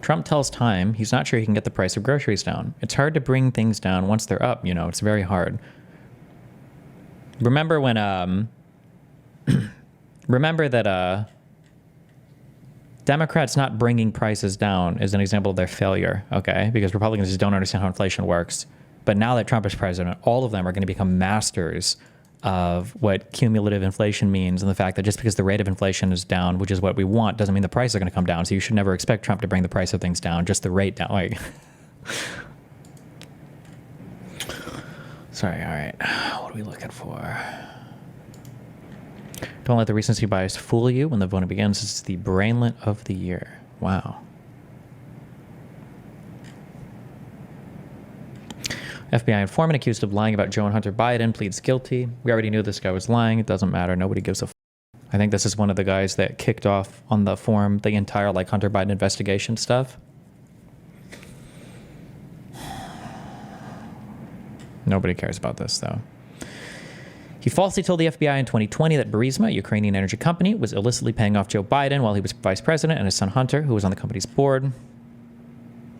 Trump tells Time he's not sure he can get the price of groceries down. It's hard to bring things down once they're up, you know, it's very hard. Remember when, remember that Democrats not bringing prices down is an example of their failure, okay? Because Republicans just don't understand how inflation works. But now that Trump is president, all of them are going to become masters of what cumulative inflation means, and the fact that just because the rate of inflation is down, which is what we want, doesn't mean the prices are going to come down. So you should never expect Trump to bring the price of things down, just the rate down. Like, sorry, all right. What are we looking for? Don't let the recency bias fool you. When the voting begins, it's the brainlet of the year. Wow. FBI informant accused of lying about Joe and Hunter Biden pleads guilty. We already knew this guy was lying. It doesn't matter. Nobody gives a f. I think this is one of the guys that kicked off on the forum the entire like Hunter Biden investigation stuff. Nobody cares about this though. He falsely told the FBI in 2020 that Burisma, a Ukrainian energy company, was illicitly paying off Joe Biden while he was vice president, and his son Hunter, who was on the company's board.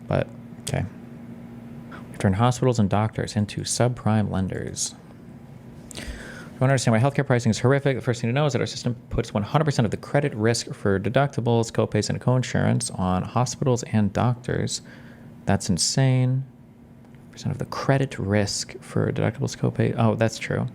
But, okay. We've turned hospitals and doctors into subprime lenders. If you want to understand why healthcare pricing is horrific, the first thing to know is that our system puts 100% of the credit risk for deductibles, copays, and co-insurance on hospitals and doctors. That's insane. Percent of the credit risk for deductibles, copay. Oh, that's true.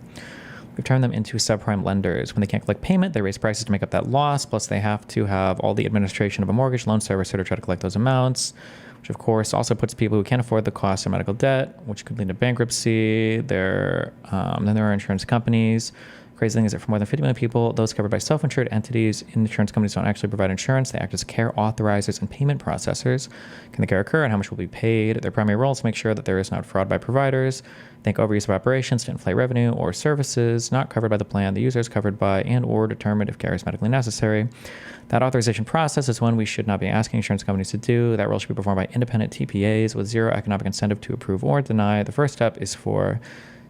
We've turned them into subprime lenders. When they can't collect payment, they raise prices to make up that loss. Plus, they have to have all the administration of a mortgage loan servicer to try to collect those amounts, which, of course, also puts people who can't afford the cost of medical debt, which could lead to bankruptcy. Then there are insurance companies. Crazy thing is that for more than 50 million people, those covered by self-insured entities, insurance companies don't actually provide insurance. They act as care authorizers and payment processors. Can the care occur and how much will be paid? Their primary role is to make sure that there is not fraud by providers. Think overuse of operations to inflate revenue or services not covered by the plan. The user is covered by and or determined if care is medically necessary. That authorization process is one we should not be asking insurance companies to do. That role should be performed by independent TPAs with zero economic incentive to approve or deny. The first step is for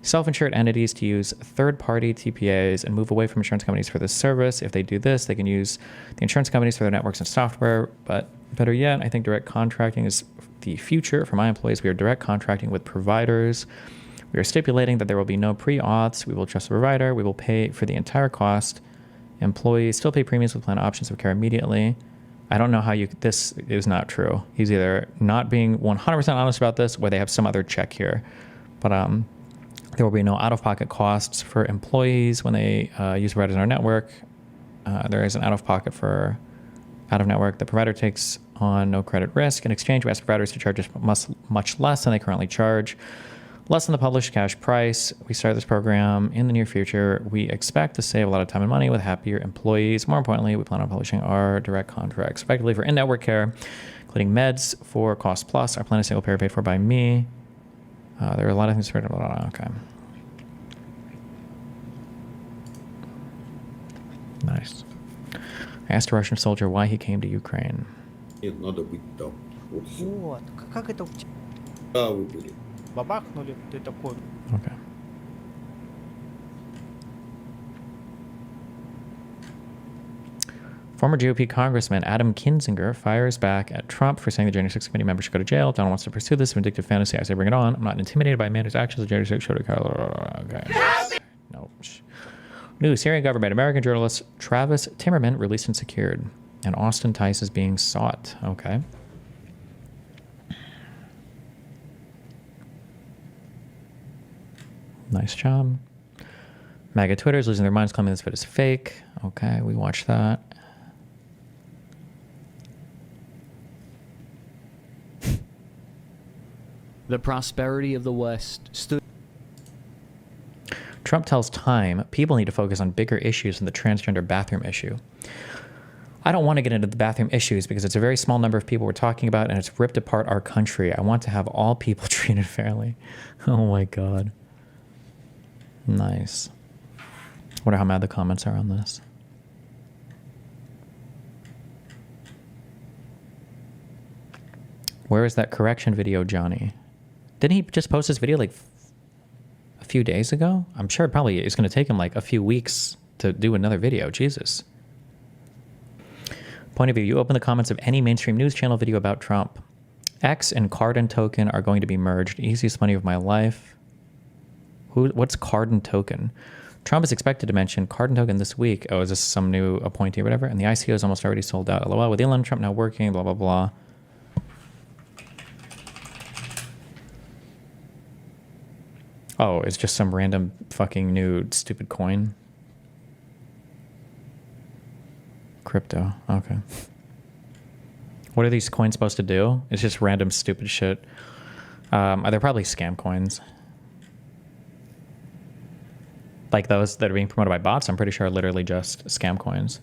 self-insured entities to use third-party TPAs and move away from insurance companies for this service. If they do this, they can use the insurance companies for their networks and software. But better yet, I think direct contracting is the future for my employees. We are direct contracting with providers. We are stipulating that there will be no pre-auths. We will trust the provider. We will pay for the entire cost. Employees still pay premiums with plan options of care immediately. I don't know how this is not true. He's either not being 100% honest about this or they have some other check here. But there will be no out-of-pocket costs for employees when they use providers in our network. There is an out-of-pocket for out-of-network. The provider takes on no credit risk. In exchange, we ask providers to charge us much less than they currently charge, less than the published cash price. We start this program in the near future. We expect to save a lot of time and money with happier employees. More importantly, we plan on publishing our direct contracts effectively for in-network care, including meds for Cost Plus. Our plan is single payer paid for by me. There are a lot of things to okay. Nice. I asked a Russian soldier why he came to Ukraine. Нет, надо быть там. Вот. Как это Да, вы были. бабахнули, ты такой. Okay. Former GOP Congressman Adam Kinzinger fires back at Trump for saying the January 6th committee member should go to jail. Donald wants to pursue this vindictive fantasy. I say bring it on. I'm not intimidated by a man whose actions. The January 6th should have... Okay. No. News. Syrian government. American journalist Travis Timmerman released and secured. And Austin Tice is being sought. Okay. Nice job. MAGA Twitter is losing their minds claiming this vid is fake. Okay, we watched that. The prosperity of the West stood. Trump tells Time people need to focus on bigger issues than the transgender bathroom issue. I don't want to get into the bathroom issues because it's a very small number of people we're talking about and it's ripped apart our country. I want to have all people treated fairly. Oh my God. Nice. Wonder how mad the comments are on this. Where is that correction video, Johnny? Didn't he just post this video like a few days ago? I'm sure it probably is going to take him like a few weeks to do another video. Jesus. Point of view. You open the comments of any mainstream news channel video about Trump. X and Cardin Token are going to be merged. Easiest money of my life. What's Cardin Token? Trump is expected to mention Cardin Token this week. Oh, is this some new appointee or whatever? And the ICO is almost already sold out. LOL. With Elon Trump now working, blah, blah, blah. Oh, it's just some random fucking new stupid coin. Crypto. Okay. What are these coins supposed to do? It's just random stupid shit. They're probably scam coins. Like those that are being promoted by bots, I'm pretty sure are literally just scam coins.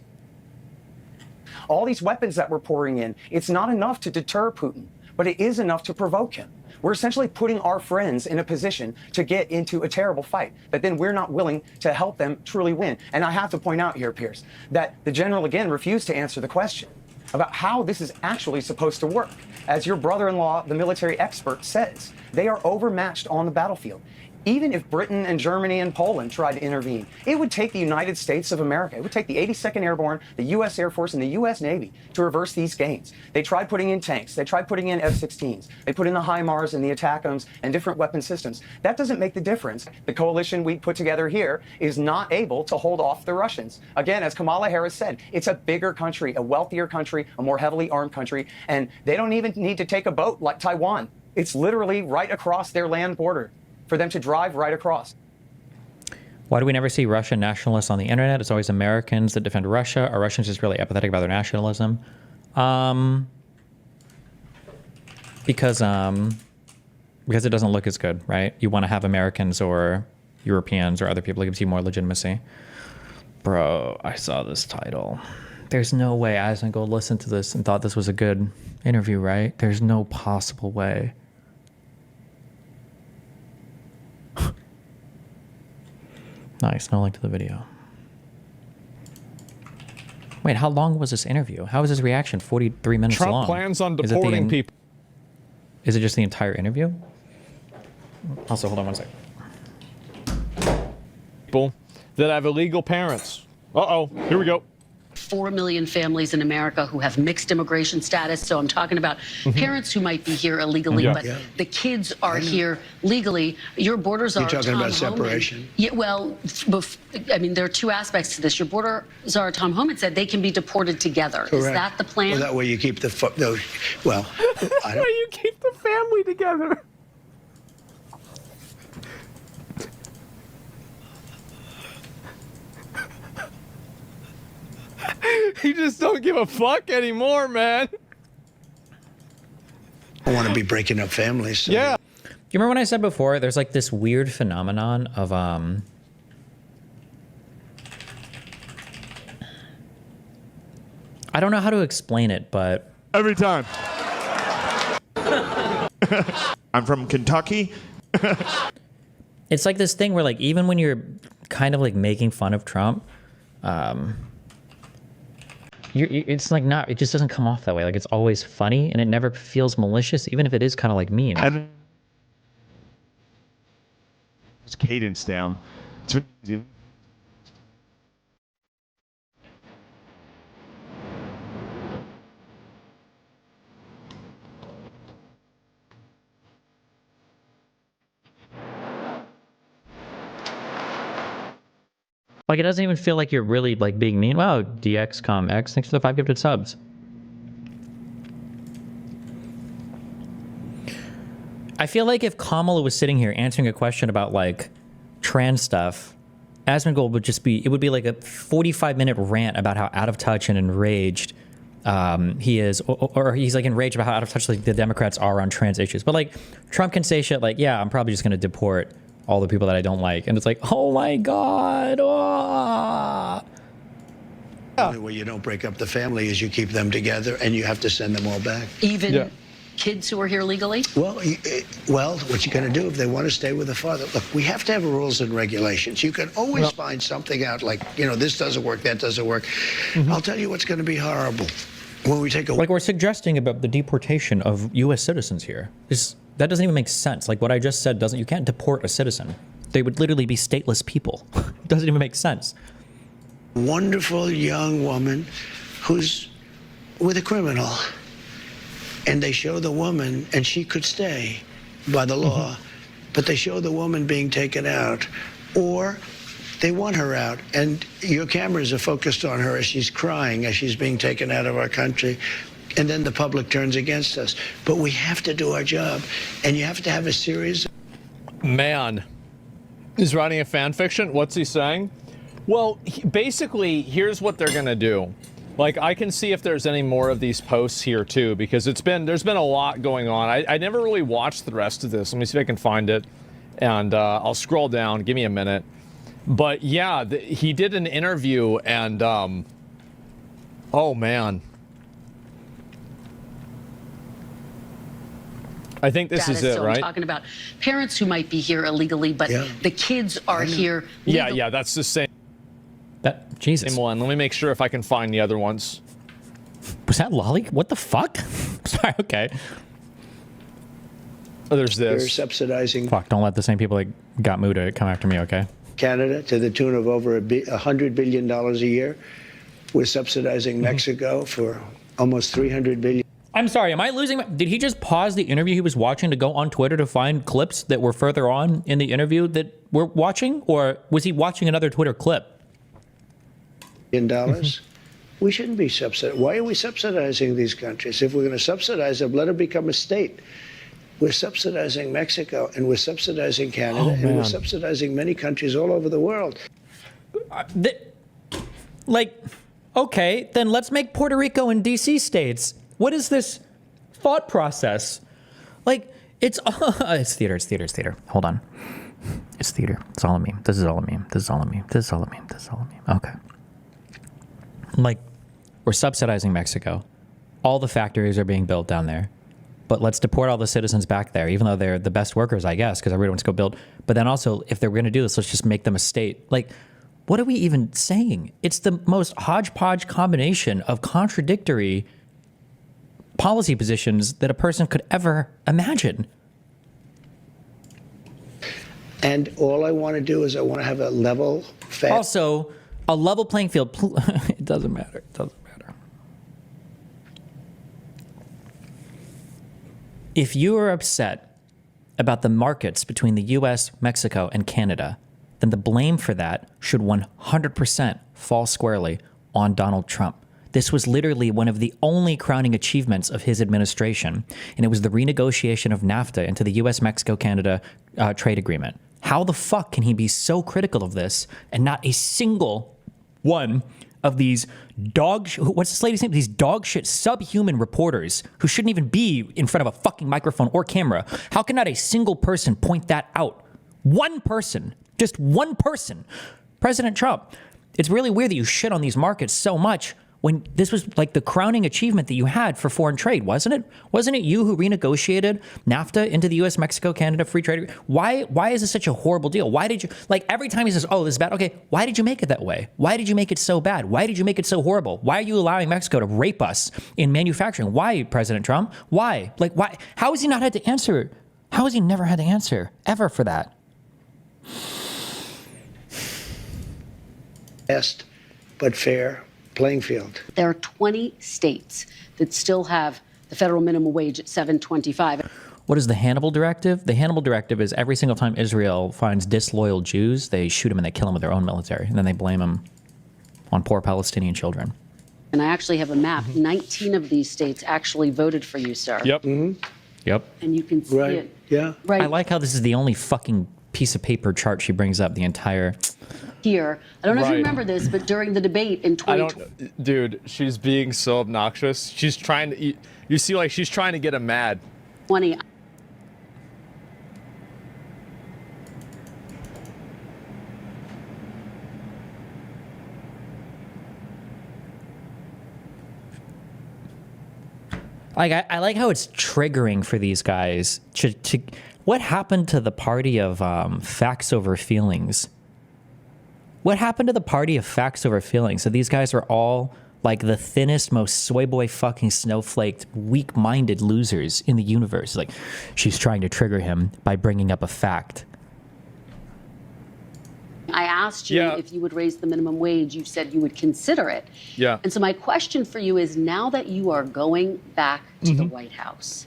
All these weapons that we're pouring in, it's not enough to deter Putin, but it is enough to provoke him. We're essentially putting our friends in a position to get into a terrible fight that then we're not willing to help them truly win. And I have to point out here, Pierce, that the general again refused to answer the question about how this is actually supposed to work. As your brother-in-law, the military expert, says, they are overmatched on the battlefield. Even if Britain and Germany and Poland tried to intervene, it would take the United States of America, it would take the 82nd Airborne, the U.S. Air Force, and the U.S. Navy to reverse these gains. They tried putting in tanks, they tried putting in F-16s, they put in the HIMARS and the ATACMS and different weapon systems. That doesn't make the difference. The coalition we put together here is not able to hold off the Russians. Again, as Kamala Harris said, it's a bigger country, a wealthier country, a more heavily armed country, and they don't even need to take a boat like Taiwan. It's literally right across their land border for them to drive right across. Why do we never see Russian nationalists on the internet? It's always Americans that defend Russia. Are Russians just really apathetic about their nationalism? Because it doesn't look as good, right? You want to have Americans or Europeans or other people that gives you more legitimacy. Bro, I saw this title. There's no way AsmonGold listened to this and thought this was a good interview, right? There's no possible way. Nice, no link to the video. Wait, how long was this interview? How was his reaction? 43 minutes long. Trump plans on deporting people. Is it just the entire interview? Also, hold on one sec. People that have illegal parents. Uh-oh, here we go. 4 million families in America who have mixed immigration status. So I'm talking about parents who might be here illegally, but the kids are here legally. Your borders are. You're talking Tom about separation. Homan. Yeah, well, I mean, there are two aspects to this. Your borders are. Tom Homan said they can be deported together. Correct. Is that the plan? Well, that way you keep the well. I don't. You keep the family together. He just don't give a fuck anymore, man. I want to be breaking up families. So Yeah. You remember when I said before, there's like this weird phenomenon of I don't know how to explain it, but Every time. I'm from Kentucky. it's like this thing where like even when you're kind of like making fun of Trump, it's like not, it just doesn't come off that way. Like it's always funny and it never feels malicious, even if it is kind of like mean. And it's cadence down. It's Like it doesn't even feel like you're really like being mean. Wow, DXComX, thanks for the 5 gifted subs. I feel like if Kamala was sitting here answering a question about like trans stuff, AsmonGold would just be, it would be like a 45-minute rant about how out of touch and enraged he is, or he's like enraged about how out of touch like the Democrats are on trans issues. But like Trump can say shit like, yeah, I'm probably just going to deport all the people that I don't like. And it's like, oh my God. Oh. the only way you don't break up the family is you keep them together and you have to send them all back. Even kids who are here legally? Well, what you going to do if they want to stay with the father? Look, we have to have rules and regulations. You can always find something out like, you know, this doesn't work, that doesn't work. I'll tell you what's going to be horrible. When we take a... Like we're suggesting about the deportation of U.S. citizens here. That doesn't even make sense. Like what I just said doesn't, you can't deport a citizen. They would literally be stateless people. It doesn't even make sense. wonderful young woman who's with a criminal, and they show the woman, and she could stay by the law, but they show the woman being taken out, or they want her out, and your cameras are focused on her as she's crying, as she's being taken out of our country, and then the public turns against us. But we have to do our job, and you have to have a series. Man, he's writing a fan fiction. What's he saying? Well, basically, here's what they're gonna do. Like, I can see if there's any more of these posts here too, because there's been a lot going on. I never really watched the rest of this. Let me see if I can find it, and I'll scroll down. Give me a minute. But yeah, he did an interview, and oh man, I think this is it, so right? I'm talking about parents who might be here illegally, but the kids are here legally. Yeah, that's the same. Jesus. Same one. Let me make sure if I can find the other ones. Was that Lolly? What the fuck? Sorry, okay. Oh, there's They're this. subsidizing Fuck, don't let the same people that got Muda come after me, okay? Canada to the tune of over $100 billion a year. We're subsidizing Mexico for almost $300 billion. I'm sorry, am I losing my... Did he just pause the interview he was watching to go on Twitter to find clips that were further on in the interview that we're watching? Or was he watching another Twitter clip? We shouldn't be subsidizing. Why are we subsidizing these countries? If we're going to subsidize them, let them become a state. We're subsidizing Mexico, and we're subsidizing Canada, and we're subsidizing many countries all over the world. Okay, then let's make Puerto Rico and DC states. What is this thought process? Like, it's theater. Hold on. It's theater. It's all a meme. This is all a meme. Okay. Like, we're subsidizing Mexico. All the factories are being built down there. But let's deport all the citizens back there, even though they're the best workers, I guess, because everybody wants to go build. But then also, if they're going to do this, let's just make them a state. Like, what are we even saying? It's the most hodgepodge combination of contradictory policy positions that a person could ever imagine. And all I want to do is I want to have a level, fair. Also, a level playing field. It doesn't matter. It doesn't matter. If you are upset about the markets between the US, Mexico, and Canada, then the blame for that should 100% fall squarely on Donald Trump. This was literally one of the only crowning achievements of his administration, and it was the renegotiation of NAFTA into the US, Mexico, Canada trade agreement. How the fuck can he be so critical of this and not a single one of these what's this lady's name? These dog shit subhuman reporters who shouldn't even be in front of a fucking microphone or camera. How can not a single person point that out? One person, just one person. President Trump. It's really weird that you shit on these markets so much when this was like the crowning achievement that you had for foreign trade, wasn't it? Wasn't it you who renegotiated NAFTA into the US, Mexico, Canada free trade? Why is this such a horrible deal? Why did you, like, every time he says, oh, this is bad. Okay, why did you make it that way? Why did you make it so bad? Why did you make it so horrible? Why are you allowing Mexico to rape us in manufacturing? Why, President Trump? Why? Like, why? How has he not had to answer? How has he never had to answer ever for that? Best, but fair playing field. There are 20 states that still have the federal minimum wage at $7.25. What is the Hannibal Directive? The Hannibal Directive is every single time Israel finds disloyal Jews, they shoot them and they kill them with their own military. And then they blame them on poor Palestinian children. And I actually have a map. 19 of these states actually voted for you, sir. Yep. Yep. And you can see it. Yeah. Right I like how this is the only fucking piece of paper chart she brings up the entire... here. I don't know if you Right. remember this, but during the debate in 2020. Dude, she's being so obnoxious. She's trying to, you see, like, she's trying to get him mad. Like, I like how it's triggering for these guys to what happened to the party of facts over feelings? What happened to the party of facts over feelings? So these guys are all like the thinnest, most soy boy fucking snowflaked, weak-minded losers in the universe. Like, she's trying to trigger him by bringing up a fact. I asked you if you would raise the minimum wage. You said you would consider it. Yeah. And so my question for you is, now that you are going back to the White House,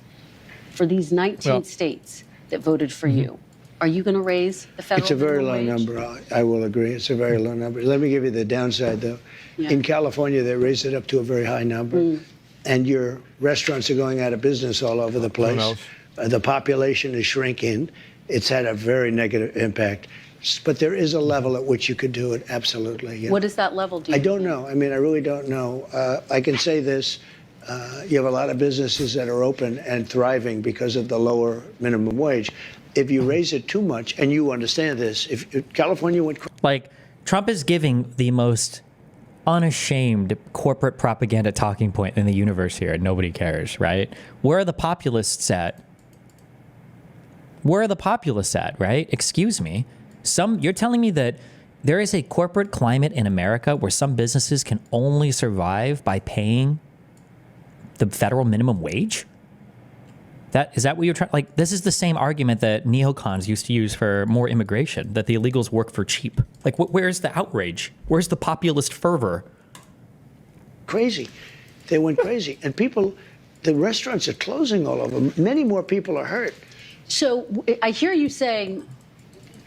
for these 19 states that voted for you, are you going to raise the federal It's a very minimum low wage? number. I will agree. It's a very low number. Let me give you the downside, though. Yeah. In California, they raised it up to a very high number. And your restaurants are going out of business all over the place. The population is shrinking. It's had a very negative impact. But there is a level at which you could do it, absolutely. Yeah. What is that level, do you I don't know. I mean, I really don't know. I can say this. You have a lot of businesses that are open and thriving because of the lower minimum wage. If you raise it too much, and you understand this, if California went... Like, Trump is giving the most unashamed corporate propaganda talking point in the universe here, and nobody cares, right? Where are the populists at? Where are the populists at, right? Excuse me. You're telling me that there is a corporate climate in America where some businesses can only survive by paying the federal minimum wage? Is that what you're trying? Like, this is the same argument that neocons used to use for more immigration, that the illegals work for cheap. Like, where's the outrage? Where's the populist fervor? Crazy. They went crazy. And people, the restaurants are closing all over. Many more people are hurt. So I hear you saying,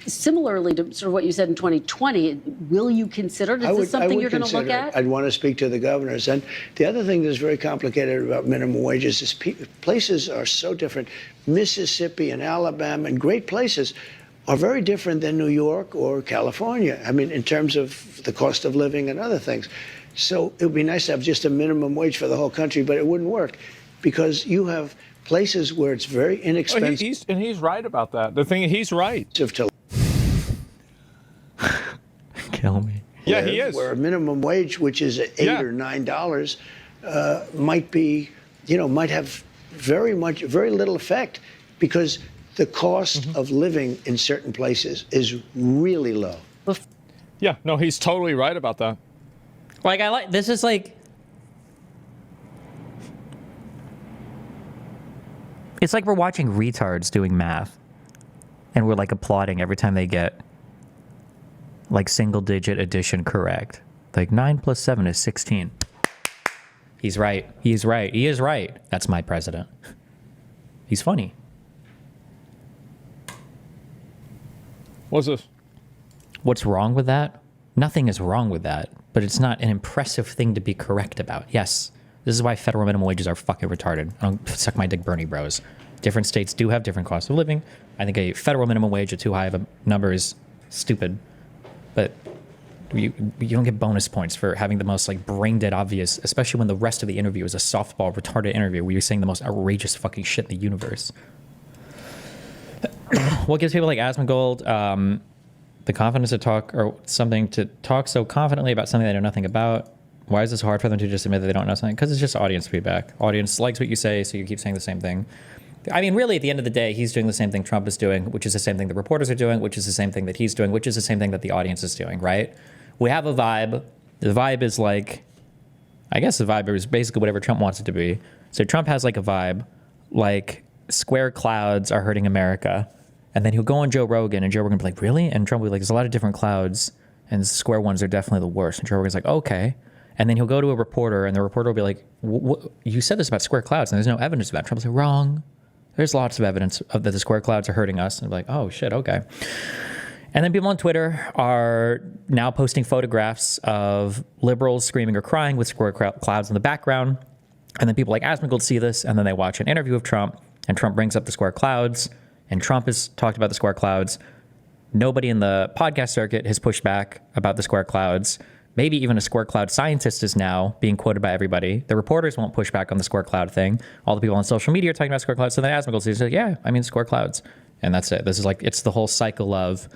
similarly to sort of what you said in 2020, will you consider? Is this something you're going to look at? I'd want to speak to the governors. And the other thing that's very complicated about minimum wages is places are so different. Mississippi and Alabama and great places are very different than New York or California. I mean, in terms of the cost of living and other things. So it would be nice to have just a minimum wage for the whole country, but it wouldn't work because you have places where it's very inexpensive. And he's right about that. The thing, he's right. To Kill me. Yeah, he is. Where a minimum wage, which is $8 or $9, might be, might have very little effect because the cost of living in certain places is really low. Yeah, no, he's totally right about that. Like, this is like, it's like we're watching retards doing math and we're like applauding every time they get like single digit addition correct. Like 9 plus 7 is 16. He's right. He is right. He is right. That's my president. He's funny. What's this? What's wrong with that? Nothing is wrong with that, but it's not an impressive thing to be correct about. Yes, this is why federal minimum wages are fucking retarded. Don't suck my dick, Bernie bros. Different states do have different costs of living. I think a federal minimum wage at too high of a number is stupid, but you don't get bonus points for having the most like brain dead obvious, especially when the rest of the interview is a softball retarded interview where you're saying the most outrageous fucking shit in the universe. What gives people like AsmonGold the confidence to talk so confidently about something they know nothing about? Why is this hard for them to just admit that they don't know something? Because it's just audience feedback. Audience likes what you say, so you keep saying the same thing. I mean, really, at the end of the day, he's doing the same thing Trump is doing, which is the same thing the reporters are doing, which is the same thing that he's doing, which is the same thing that the audience is doing, right? We have a vibe. The vibe is like, I guess the vibe is basically whatever Trump wants it to be. So Trump has like a vibe, like square clouds are hurting America. And then he'll go on Joe Rogan, and Joe Rogan will be like, really? And Trump will be like, there's a lot of different clouds, and the square ones are definitely the worst. And Joe Rogan's like, okay. And then he'll go to a reporter, and the reporter will be like, you said this about square clouds, and there's no evidence of that. Trump's like, wrong. There's lots of evidence that the square clouds are hurting us. And like, oh, shit, okay. And then people on Twitter are now posting photographs of liberals screaming or crying with square clouds in the background. And then people like AsmonGold see this, and then they watch an interview of Trump, and Trump brings up the square clouds, and Trump has talked about the square clouds. Nobody in the podcast circuit has pushed back about the square clouds. Maybe even a square cloud scientist is now being quoted by everybody. The reporters won't push back on the square cloud thing. All the people on social media are talking about square clouds. So then AsmonGold says, yeah, I mean square clouds. And that's it. This is like, it's the whole cycle of,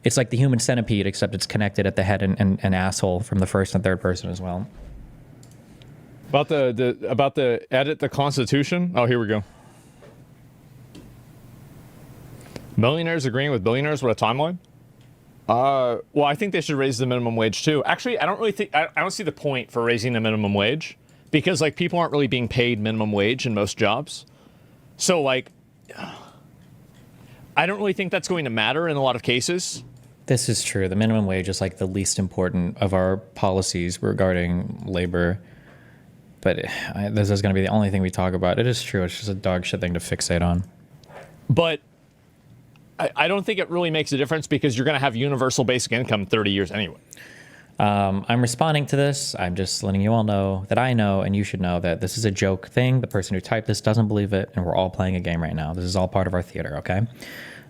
it's like the human centipede, except it's connected at the head and asshole from the first and third person as well. About the edit the Constitution. Oh, here we go. Millionaires agreeing with billionaires. What a timeline. Well, I think they should raise the minimum wage too. Actually, I don't really think, I don't see the point for raising the minimum wage because like people aren't really being paid minimum wage in most jobs. So like, I don't really think that's going to matter in a lot of cases. This is true. The minimum wage is like the least important of our policies regarding labor. But this is going to be the only thing we talk about. It is true. It's just a dog shit thing to fixate on. But I don't think it really makes a difference because you're going to have universal basic income in 30 years anyway. I'm responding to this. I'm just letting you all know that I know, and you should know, that this is a joke thing. The person who typed this doesn't believe it, and we're all playing a game right now. This is all part of our theater, okay?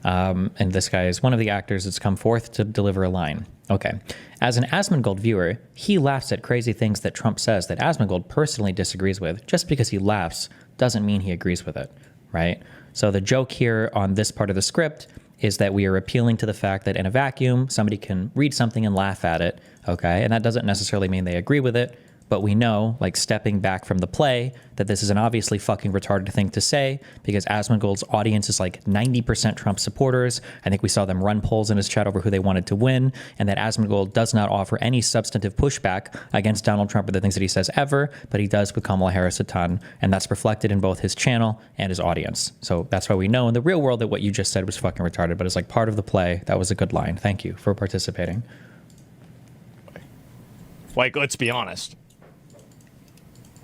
And this guy is one of the actors that's come forth to deliver a line. Okay. As an AsmonGold viewer, he laughs at crazy things that Trump says that AsmonGold personally disagrees with. Just because he laughs doesn't mean he agrees with it, right? So the joke here on this part of the script is that we are appealing to the fact that in a vacuum, somebody can read something and laugh at it, okay? And that doesn't necessarily mean they agree with it, but we know, like stepping back from the play, that this is an obviously fucking retarded thing to say because AsmonGold's audience is like 90% Trump supporters. I think we saw them run polls in his chat over who they wanted to win, and that AsmonGold does not offer any substantive pushback against Donald Trump or the things that he says ever, but he does with Kamala Harris a ton, and that's reflected in both his channel and his audience. So that's why we know in the real world that what you just said was fucking retarded, but it's like part of the play. That was a good line. Thank you for participating. Like, let's be honest.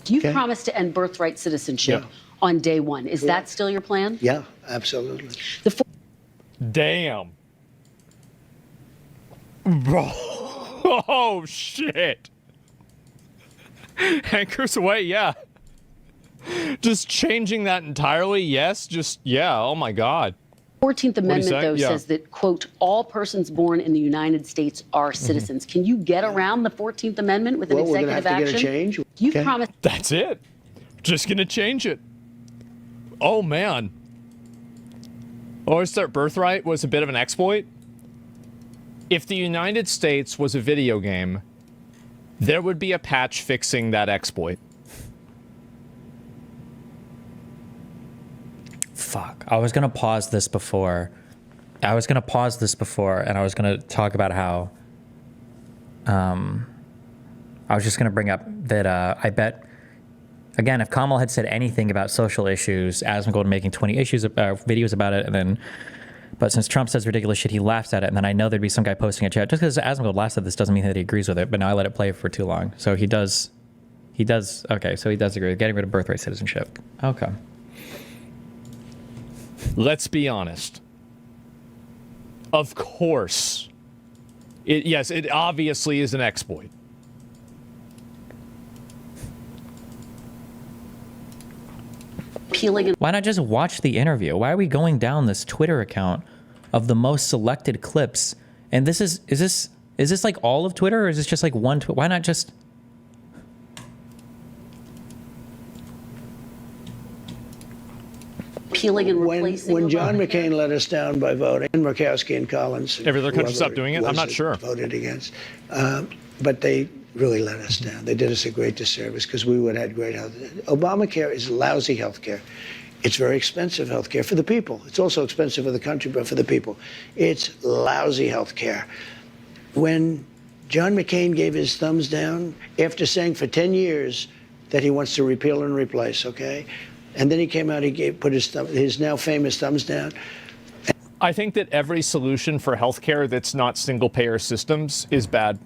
You promised to end birthright citizenship on day one. Is that still your plan? Yeah, absolutely. Damn. Bro. Oh, shit. Anchors away, yeah. Just changing that entirely, yes. Just, yeah, oh my God. 14th Amendment, though, says that, quote, all persons born in the United States are citizens. Can you get around the 14th Amendment with an executive action? We're going to have to get a change. You promised. That's it. Just going to change it. Oh, man. Start birthright was a bit of an exploit. If the United States was a video game, there would be a patch fixing that exploit. Fuck. I was going to pause this before. And I was going to talk about how I was just going to bring up that I bet, again, if Kamala had said anything about social issues, AsmonGold making 20 videos about it, but since Trump says ridiculous shit, he laughs at it, and then I know there'd be some guy posting a chat. Just because AsmonGold laughs at this doesn't mean that he agrees with it, but now I let it play for too long. So he does, okay, so he does agree with getting rid of birthright citizenship. Okay. Let's be honest. Of course. It obviously is an exploit. Why not just watch the interview? Why are we going down this Twitter account of the most selected clips? And this is this like all of Twitter, or is this just like one? Why not just? When John McCain let us down by voting, and Murkowski and Collins, every other country stopped doing it. I'm not sure. Voted against, but they really let us down. They did us a great disservice because we would have had great health. Obamacare is lousy health care. It's very expensive health care for the people. It's also expensive for the country, but for the people, it's lousy health care. When John McCain gave his thumbs down after saying for 10 years that he wants to repeal and replace, okay? And then he came out, put his now famous thumbs down. I think that every solution for healthcare that's not single-payer systems is bad.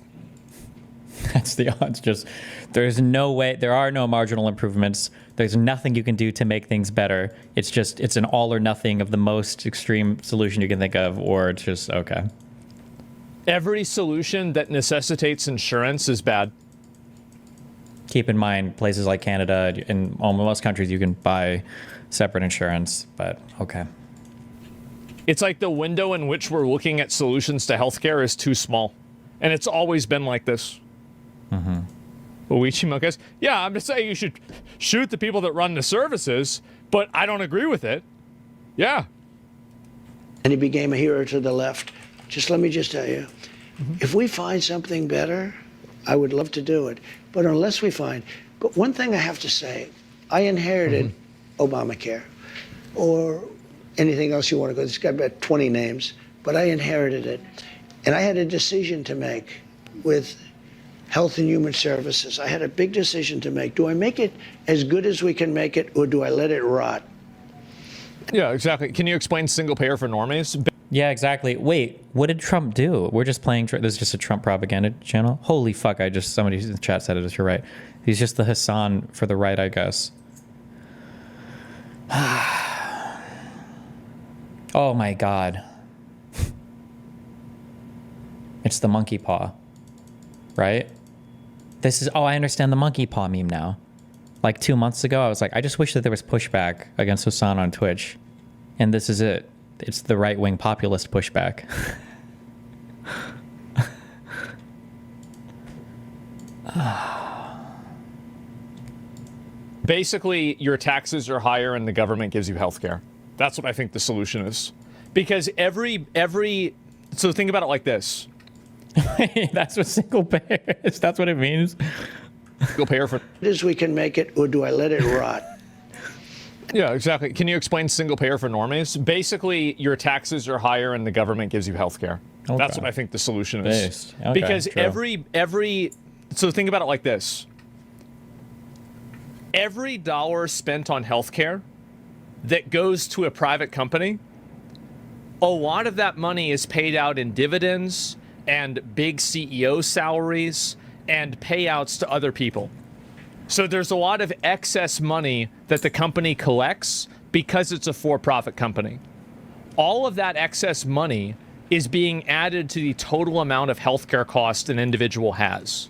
That's the odds. Just there's no way. There are no marginal improvements. There's nothing you can do to make things better. It's an all or nothing of the most extreme solution you can think of, or it's just okay. Every solution that necessitates insurance is bad. Keep in mind, places like Canada, in most countries, you can buy separate insurance, but okay. It's like the window in which we're looking at solutions to healthcare is too small. And it's always been like this. Mm-hmm. Luigi Moquez, yeah, I'm just saying you should shoot the people that run the services, but I don't agree with it. Yeah. And he became a hero to the left. Let me tell you, if we find something better, I would love to do it. But unless we find, but one thing I have to say, I inherited Obamacare or anything else you want to go. It's got about 20 names, but I inherited it. And I had a decision to make with Health and Human Services. I had a big decision to make. Do I make it as good as we can make it, or do I let it rot? Yeah, exactly. Can you explain single payer for normies? Yeah, exactly. Wait, what did Trump do? We're just playing. This is just a Trump propaganda channel. Holy fuck! Somebody in the chat said it. You're right. He's just the Hassan for the right, I guess. Oh my god. It's the monkey paw, right? This is. Oh, I understand the monkey paw meme now. Like 2 months ago, I was like, I just wish that there was pushback against Hassan on Twitch, and this is it. It's the right-wing populist pushback. Basically, your taxes are higher and the government gives you health care. That's what I think the solution is. Because so think about it like this. That's what single payer is. That's what it means. Single payer for... As we can make it, or do I let it rot? Yeah, exactly. Can you explain single payer for normies? Basically, your taxes are higher and the government gives you health care. Okay. That's what I think the solution is. Okay, because true. So think about it like this. Every dollar spent on healthcare that goes to a private company, a lot of that money is paid out in dividends and big CEO salaries and payouts to other people. So there's a lot of excess money that the company collects because it's a for-profit company. All of that excess money is being added to the total amount of healthcare cost an individual has.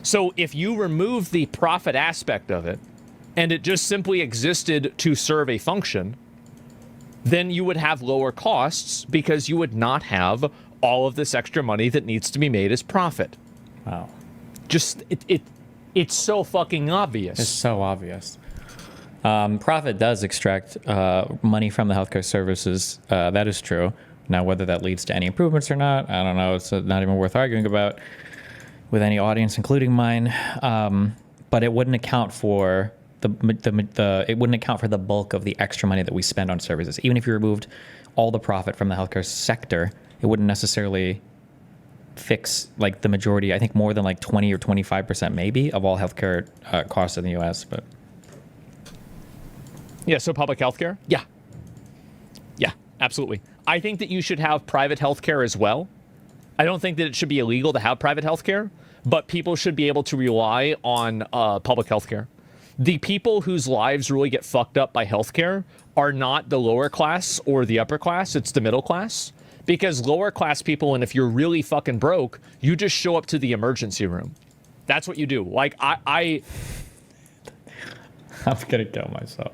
So if you remove the profit aspect of it, and it just simply existed to serve a function, then you would have lower costs because you would not have all of this extra money that needs to be made as profit. Wow. Just, it's so fucking obvious. It's so obvious. Profit does extract money from the healthcare services. That is true. Now, whether that leads to any improvements or not, I don't know. It's not even worth arguing about with any audience, including mine. But it wouldn't account for it wouldn't account for the bulk of the extra money that we spend on services. Even if you removed all the profit from the healthcare sector, it wouldn't necessarily fix like the majority. I think more than like 20 or 25% maybe of all healthcare costs in the U.S. But yeah, so public healthcare, yeah, absolutely. I think that you should have private healthcare as well. I don't think that it should be illegal to have private healthcare, but people should be able to rely on public healthcare. The people whose lives really get fucked up by healthcare are not the lower class or the upper class, it's the middle class. Because lower class people, and if you're really fucking broke, you just show up to the emergency room. That's what you do. Like, I'm gonna kill myself.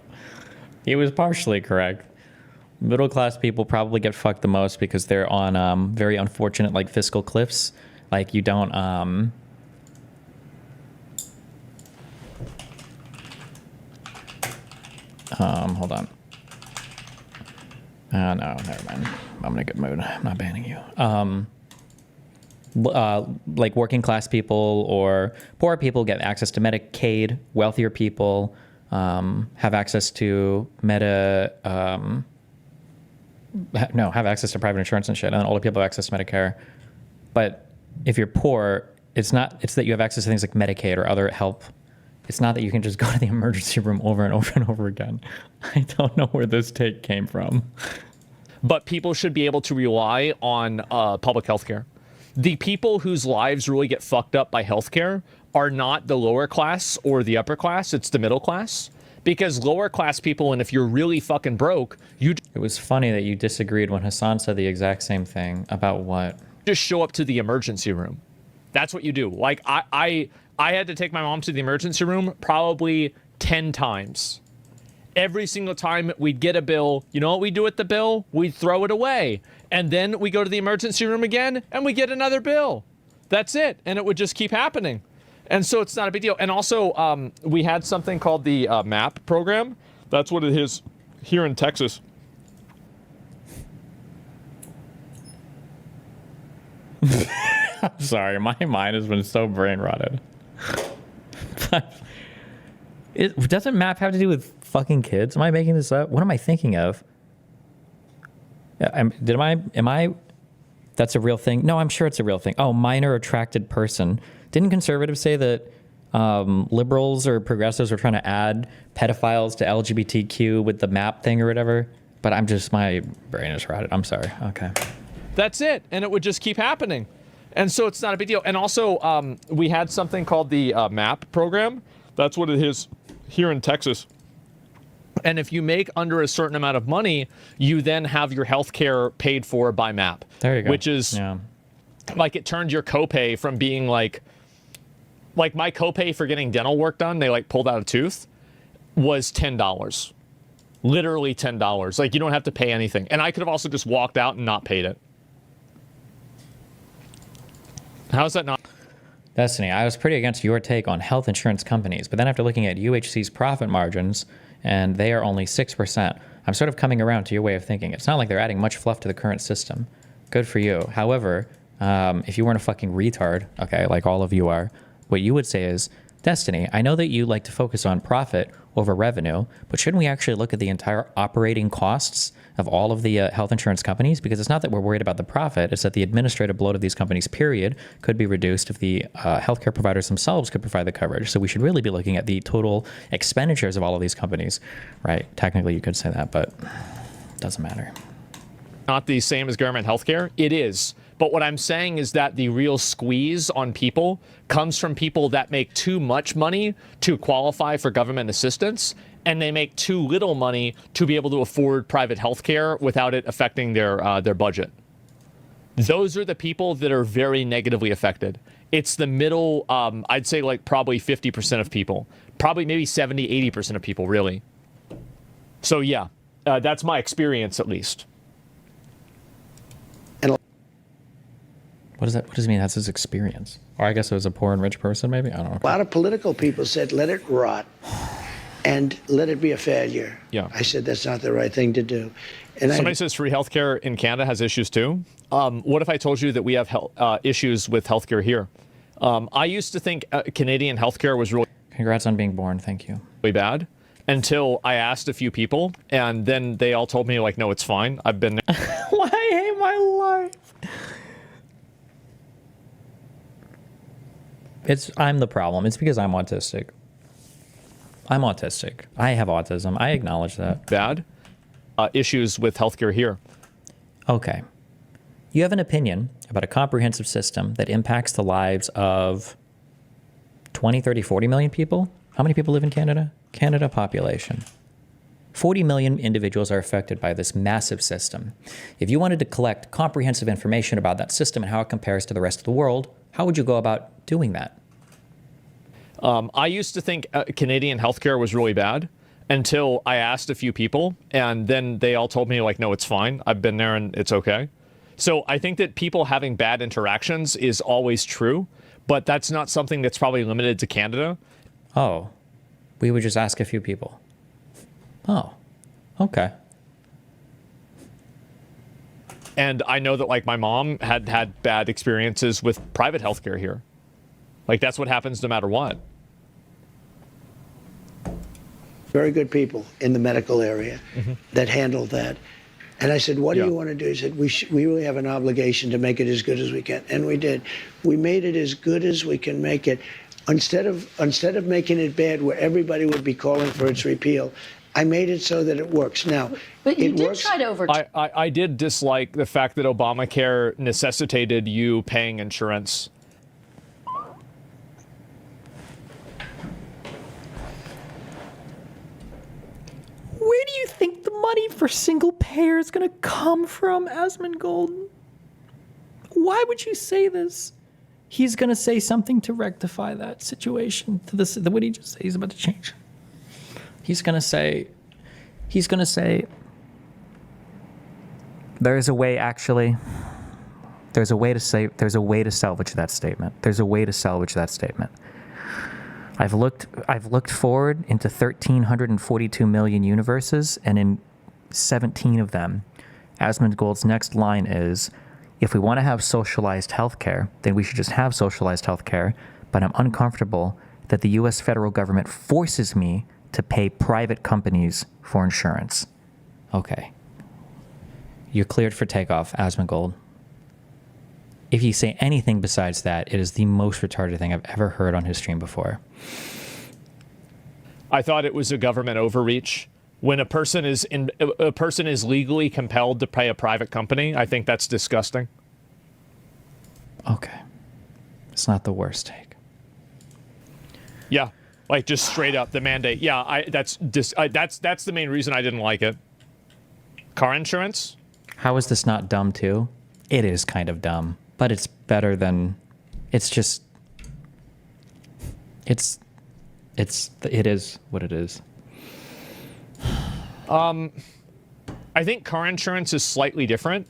He was partially correct. Middle class people probably get fucked the most because they're on very unfortunate like fiscal cliffs. Like you don't hold on. No, never mind. I'm in a good mood. I'm not banning you. Like working class people or poor people get access to Medicaid. Wealthier people have access to have access to private insurance and shit. And then older people have access to Medicare. But if you're poor, it's that you have access to things like Medicaid or other help. It's not that you can just go to the emergency room over and over and over again. I don't know where this take came from. But people should be able to rely on public healthcare. The people whose lives really get fucked up by healthcare are not the lower class or the upper class, it's the middle class. Because lower class people, and if you're really fucking broke, It was funny that you disagreed when Hassan said the exact same thing. About what? Just show up to the emergency room. That's what you do. Like, I had to take my mom to the emergency room probably 10 times. Every single time we'd get a bill, you know what we do with the bill? We'd throw it away. And then we go to the emergency room again, and we get another bill. That's it. And it would just keep happening. And so it's not a big deal. And also, we had something called the MAP program. That's what it is here in Texas. I'm sorry, my mind has been so brain rotted. Doesn't MAP have to do with fucking kids? Am I making this up? What am I thinking of? Am I? That's a real thing? No, I'm sure it's a real thing. Oh, minor attracted person. Didn't conservatives say that liberals or progressives were trying to add pedophiles to LGBTQ with the MAP thing or whatever? But my brain is rotted. I'm sorry. Okay. That's it. And it would just keep happening. And so it's not a big deal. And also, we had something called the MAP program. That's what it is here in Texas. And if you make under a certain amount of money, you then have your health care paid for by MAP. There you go. Which is like it turned your copay from being like my copay for getting dental work done, they like pulled out a tooth, was $10. Literally $10. Like you don't have to pay anything. And I could have also just walked out and not paid it. How's that not? Destiny, I was pretty against your take on health insurance companies, but then after looking at UHC's profit margins, and they are only 6%, I'm sort of coming around to your way of thinking. It's not like they're adding much fluff to the current system. Good for you. However, if you weren't a fucking retard, okay, like all of you are, what you would say is, Destiny, I know that you like to focus on profit over revenue, but shouldn't we actually look at the entire operating costs of all of the health insurance companies? Because it's not that we're worried about the profit, it's that the administrative load of these companies, period, could be reduced if the healthcare providers themselves could provide the coverage. So we should really be looking at the total expenditures of all of these companies, right? Technically, you could say that, but it doesn't matter. Not the same as government healthcare? It is. But what I'm saying is that the real squeeze on people comes from people that make too much money to qualify for government assistance, and they make too little money to be able to afford private healthcare without it affecting their budget. Those are the people that are very negatively affected. It's the middle, I'd say like probably 50% of people, probably maybe 70, 80% of people, really. So yeah, that's my experience at least. What does it mean? That's his experience. Or I guess it was a poor and rich person, maybe? I don't know. A lot of political people said, let it rot and let it be a failure. Yeah. I said, that's not the right thing to do. And somebody says free healthcare in Canada has issues too. What if I told you that we have issues with healthcare here? I used to think Canadian healthcare was really... Congrats on being born. Thank you. ...really bad until I asked a few people, and then they all told me, like, no, it's fine. I've been there. Why I hate my life? I'm the problem. It's because I'm autistic. I'm autistic. I have autism. I acknowledge that. Bad issues with healthcare here. Okay. You have an opinion about a comprehensive system that impacts the lives of 20, 30, 40 million people? How many people live in Canada? Canada population. 40 million individuals are affected by this massive system. If you wanted to collect comprehensive information about that system and how it compares to the rest of the world, how would you go about doing that? I used to think Canadian healthcare was really bad until I asked a few people, and then they all told me, like, no, it's fine. I've been there and it's okay. So I think that people having bad interactions is always true, but that's not something that's probably limited to Canada. Oh, we would just ask a few people. Oh, okay. And I know that, like, my mom had bad experiences with private healthcare here. Like, that's what happens no matter what. very good people in the medical area that handle that. And I said, what do you want to do? He said, we really have an obligation to make it as good as we can. And we did. We made it as good as we can make it. Instead of making it bad where everybody would be calling for its repeal, I made it so that it works. Now, but you did works. try to over. I did dislike the fact that Obamacare necessitated you paying insurance. Where do you think the money for single payer is going to come from, AsmonGold? Why would you say this? He's going to say something to rectify that situation. To this, what did he just say? He's about to change. He's going to say, there's a way, actually. There's a way to salvage that statement. There's a way to salvage that statement. I've looked forward into 1,342 million universes, and in 17 of them, AsmonGold's next line is, if we want to have socialized healthcare, then we should just have socialized healthcare, but I'm uncomfortable that the U.S. federal government forces me to pay private companies for insurance. Okay. You're cleared for takeoff, AsmonGold. If you say anything besides that, it is the most retarded thing I've ever heard on his stream before. I thought it was a government overreach When a person is legally compelled to pay a private company, I think that's disgusting. Okay. It's not the worst take. Yeah, like just straight up the mandate. Yeah, that's the main reason I didn't like it. Car insurance? How is this not dumb too? It is kind of dumb, but it's better than. It's just. It is what it is. I think car insurance is slightly different.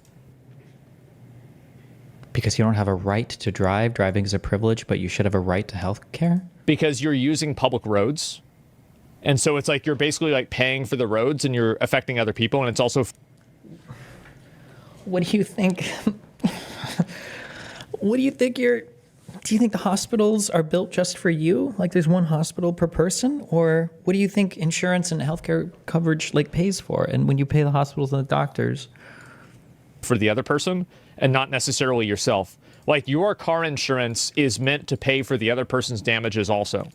Because you don't have a right to drive. Driving is a privilege, but you should have a right to health care? Because you're using public roads. And so it's like you're basically like paying for the roads and you're affecting other people. And it's also... What do you think? What do you think do you think the hospitals are built just for you? Like there's one hospital per person? Or what do you think insurance and healthcare coverage like pays for? And when you pay the hospitals and the doctors? For the other person and not necessarily yourself. Like your car insurance is meant to pay for the other person's damages also.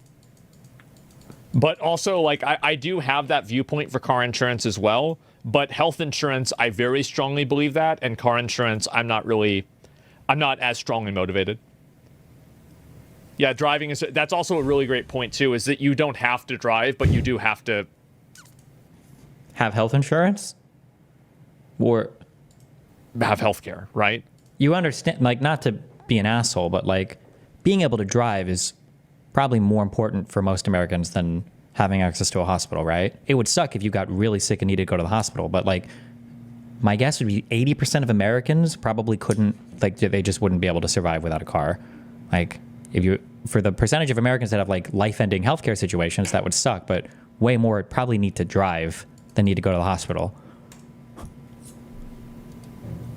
But also like I do have that viewpoint for car insurance as well. But health insurance, I very strongly believe that. And car insurance, I'm not as strongly motivated. Yeah, driving is, that's also a really great point too, is that you don't have to drive, but you do have to have health insurance? Or have healthcare, right? You understand, like, not to be an asshole, but like being able to drive is probably more important for most Americans than having access to a hospital, right? It would suck if you got really sick and needed to go to the hospital, but like my guess would be 80% of Americans probably couldn't, like they just wouldn't be able to survive without a car. Like for the percentage of Americans that have like life-ending healthcare situations, that would suck, but way more probably need to drive than need to go to the hospital.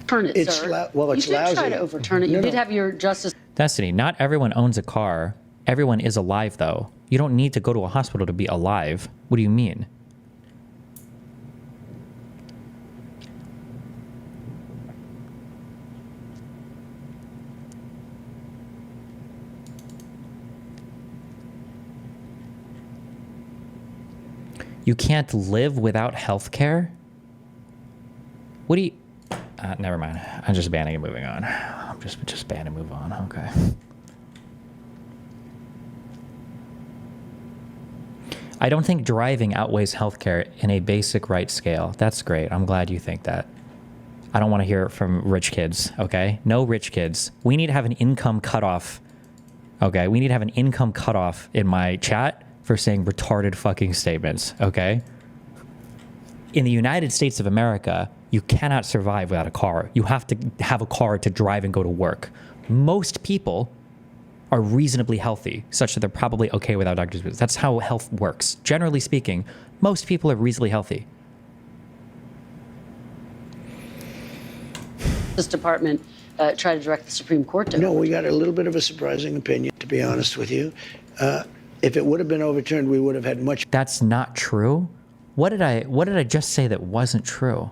Turn it, It's sir. well, it's you did try lousy. to overturn it. You No, did no. have your justice. Destiny, not everyone owns a car. Everyone is alive, though. You don't need to go to a hospital to be alive. What do you mean? You can't live without health care? What do you... never mind. I'm just banning and moving on. I'm just ban and move on. Okay. I don't think driving outweighs healthcare in a basic right scale. That's great. I'm glad you think that. I don't want to hear it from rich kids, okay? No rich kids. We need to have an income cutoff, okay? We need to have an income cutoff in my chat for saying retarded fucking statements, okay? In the United States of America, you cannot survive without a car. You have to have a car to drive and go to work. Most people are reasonably healthy, such that they're probably okay without doctor's visits. That's how health works. Generally speaking, most people are reasonably healthy. This department try to direct the Supreme Court to. No, we got a little bit of a surprising opinion, to be honest with you. If it would have been overturned, we would have had much. That's not true. What did I just say that wasn't true?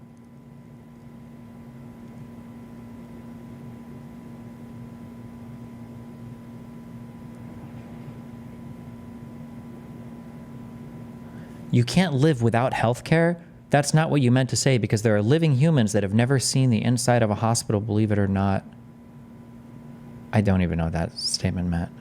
You can't live without healthcare? That's not what you meant to say, because there are living humans that have never seen the inside of a hospital, believe it or not. I don't even know what that statement meant.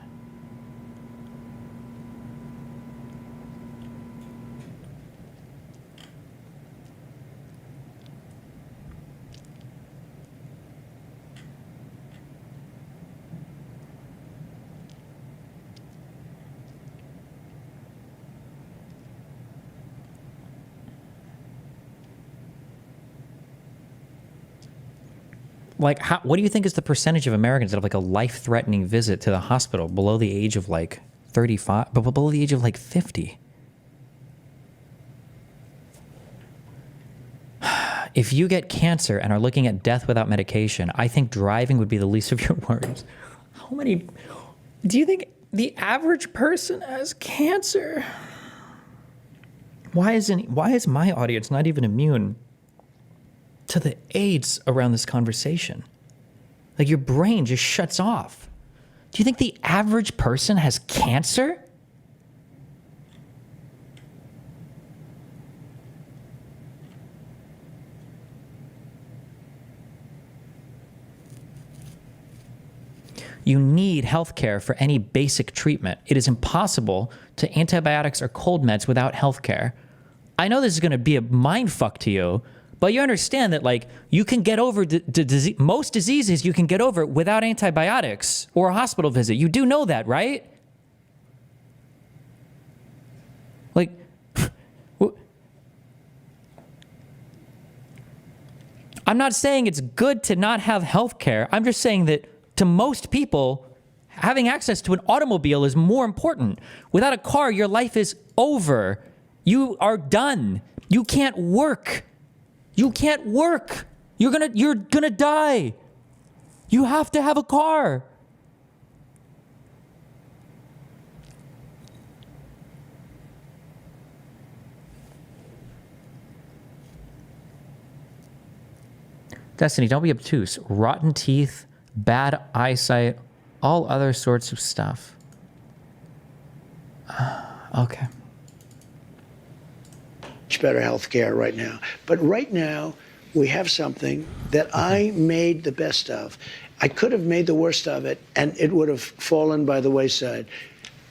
Like, what do you think is the percentage of Americans that have like a life-threatening visit to the hospital below the age of like 35, but below the age of like 50? If you get cancer and are looking at death without medication, I think driving would be the least of your worries. How many... Do you think the average person has cancer? Why is my audience not even immune to the AIDS around this conversation? Like, your brain just shuts off. Do you think the average person has cancer? You need healthcare for any basic treatment. It is impossible to antibiotics or cold meds without healthcare. I know this is going to be a mind fuck to you, but you understand that, like, you can get over disease, most diseases you can get over without antibiotics or a hospital visit. You do know that, right? Like, I'm not saying it's good to not have health care. I'm just saying that to most people, having access to an automobile is more important. Without a car, your life is over. You are done. You can't work. You can't work. You're gonna die. You have to have a car. Destiny, don't be obtuse. Rotten teeth, bad eyesight, all other sorts of stuff. Okay. Much better health care right now. But right now, we have something that I made the best of. I could have made the worst of it, and it would have fallen by the wayside.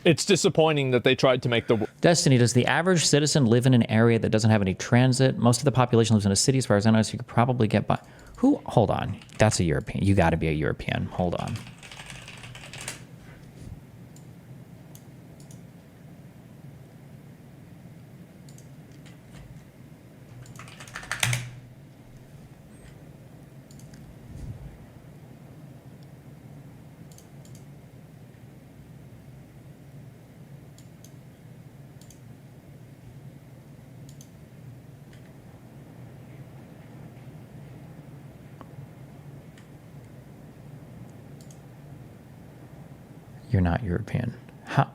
It's disappointing that they tried to make the... Destiny, does the average citizen live in an area that doesn't have any transit? Most of the population lives in a city, as far as I know, so you could probably get by. Who? Hold on. That's a European. You got to be a European. Hold on. You're not European. How?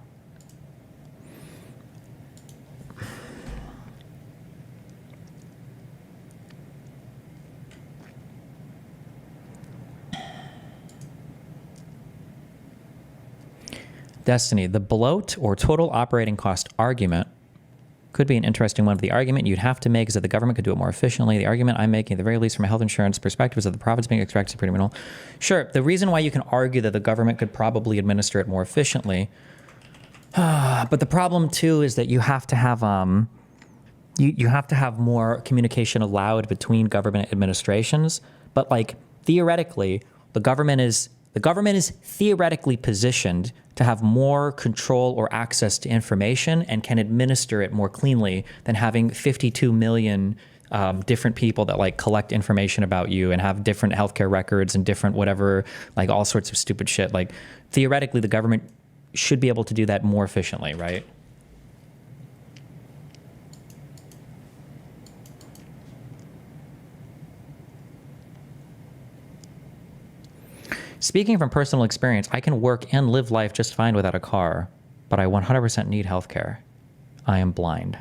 Destiny, the bloat or total operating cost argument could be an interesting one. The argument you'd have to make is that the government could do it more efficiently. The argument I'm making, at the very least from a health insurance perspective, is that the profits being extracted is pretty minimal. Sure, the reason why you can argue that the government could probably administer it more efficiently, but the problem too is that you have to have you have to have more communication allowed between government administrations. But like theoretically, the government is theoretically positioned to have more control or access to information and can administer it more cleanly than having 52 million different people that like collect information about you and have different healthcare records and different whatever, like all sorts of stupid shit. Like theoretically, the government should be able to do that more efficiently, right? Speaking from personal experience, I can work and live life just fine without a car, but I 100% need healthcare. I am blind.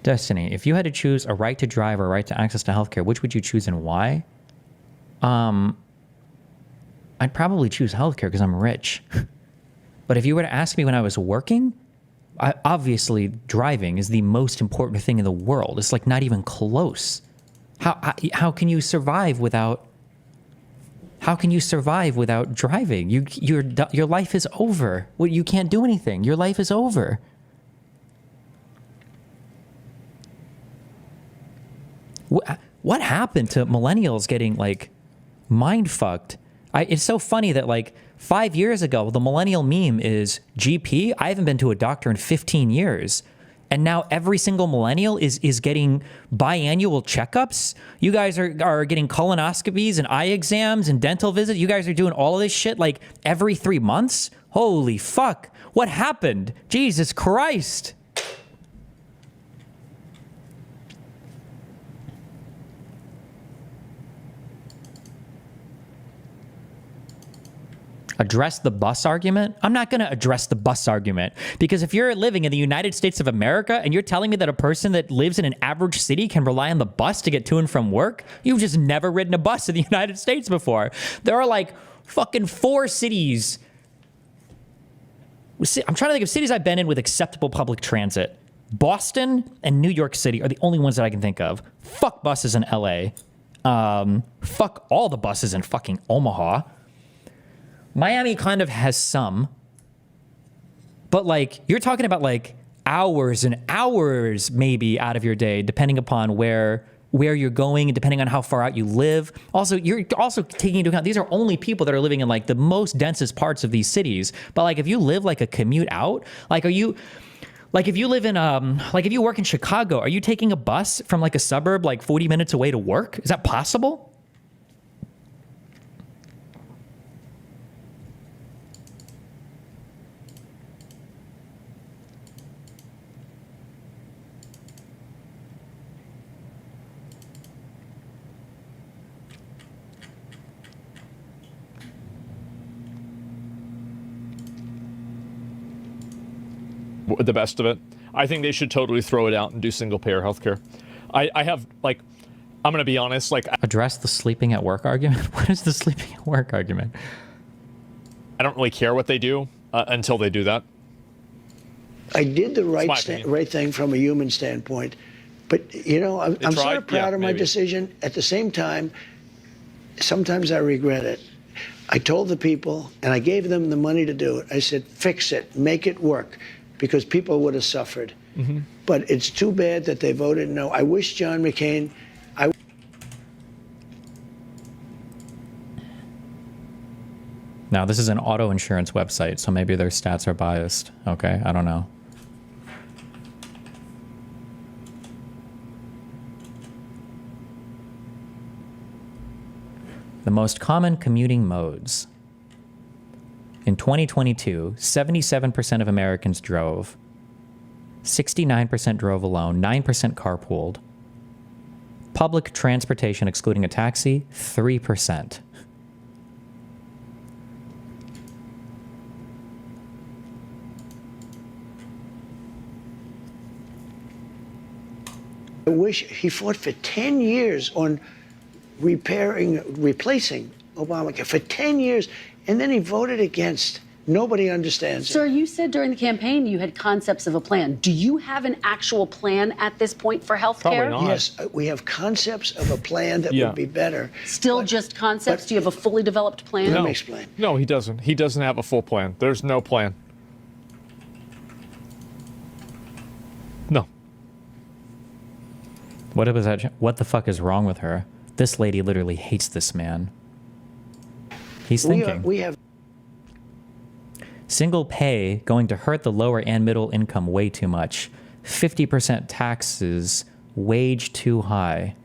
Destiny, if you had to choose a right to drive or a right to access to healthcare, which would you choose and why? I'd probably choose healthcare because I'm rich. But if you were to ask me when I was working, obviously driving is the most important thing in the world. It's like not even close. How can you survive without driving? Your life is over. Well, you can't do anything. Your life is over. What happened to millennials getting like mind fucked? It's so funny that like 5 years ago, the millennial meme is GP. I haven't been to a doctor in 15 years. And now every single millennial is getting biannual checkups. You guys are getting colonoscopies and eye exams and dental visits. You guys are doing all of this shit like every 3 months. Holy fuck. What happened? Jesus Christ. Address the bus argument? I'm not going to address the bus argument because if you're living in the United States of America and you're telling me that a person that lives in an average city can rely on the bus to get to and from work, you've just never ridden a bus in the United States before. There are like fucking 4 cities. I'm trying to think of cities I've been in with acceptable public transit. Boston and New York City are the only ones that I can think of. Fuck buses in LA. Fuck all the buses in fucking Omaha. Miami kind of has some. But like, you're talking about like hours and hours maybe out of your day, depending upon where you're going and depending on how far out you live. Also, you're also taking into account, these are only people that are living in like the most densest parts of these cities. But like, if you live like a commute out, like, if you live in, like if you work in Chicago, are you taking a bus from like a suburb, like 40 minutes away to work? Is that possible? The best of it. I think they should totally throw it out and do single payer healthcare. I have, like, I'm going to be honest, like... Address the sleeping at work argument? What is the sleeping at work argument? I don't really care what they do until they do that. I did the right thing from a human standpoint, but, you know, I'm sort of proud of my decision. At the same time, sometimes I regret it. I told the people, and I gave them the money to do it. I said, fix it, make it work, because people would have suffered. Mm-hmm. But it's too bad that they voted no. I wish John McCain... Now, this is an auto insurance website, so maybe their stats are biased. Okay, I don't know. The most common commuting modes. In 2022, 77% of Americans drove, 69% drove alone, 9% carpooled. Public transportation, excluding a taxi, 3%. I wish he fought for 10 years on replacing Obamacare for 10 years, and then he voted against. Nobody understands it. Sir, you said during the campaign you had concepts of a plan. Do you have an actual plan at this point for health care? Probably not. Yes, we have concepts of a plan that would be better. Still just concepts? Do you have a fully developed plan? Let me explain. No, he doesn't. He doesn't have a full plan. There's no plan. No. What was that? What the fuck is wrong with her? This lady literally hates this man. He's thinking. We have single pay going to hurt the lower and middle income way too much. 50% taxes, wage too high.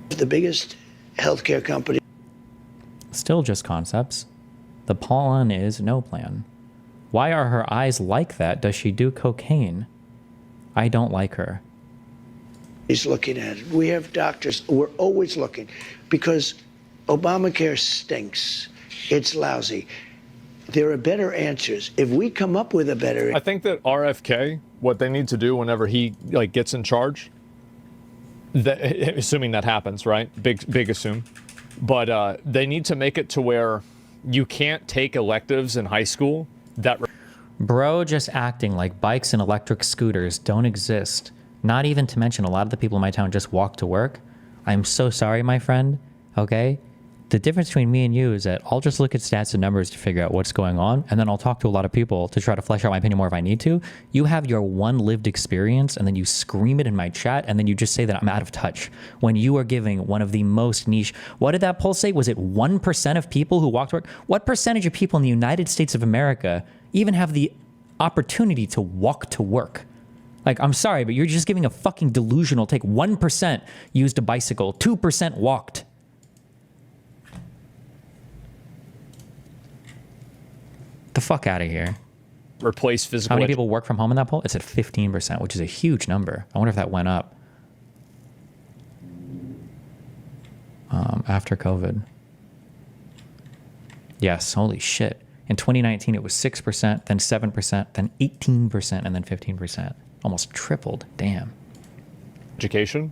The biggest healthcare company. Still just concepts. The plan is no plan. Why are her eyes like that? Does she do cocaine? I don't like her. He's looking at it. We have doctors. We're always looking because Obamacare stinks. It's lousy. There are better answers. If we come up with a better... I think that RFK, what they need to do whenever he gets in charge, assuming that happens, right? Big assume. But they need to make it to where you can't take electives in high school that... Bro, just acting like bikes and electric scooters don't exist. Not even to mention a lot of the people in my town just walk to work. I'm so sorry, my friend. Okay? The difference between me and you is that I'll just look at stats and numbers to figure out what's going on, and then I'll talk to a lot of people to try to flesh out my opinion more if I need to. You have your one lived experience, and then you scream it in my chat, and then you just say that I'm out of touch when you are giving one of the most niche... What did that poll say? Was it 1% of people who walk to work? What percentage of people in the United States of America even have the opportunity to walk to work? Like, I'm sorry, but you're just giving a fucking delusional take. 1% used a bicycle, 2% walked. The fuck out of here. Replace physical... How many people work from home in that poll? It's at 15%, which is a huge number. I wonder if that went up after COVID. Yes, holy shit. In 2019, it was 6%, then 7%, then 18%, and then 15%. Almost tripled. Damn. Education,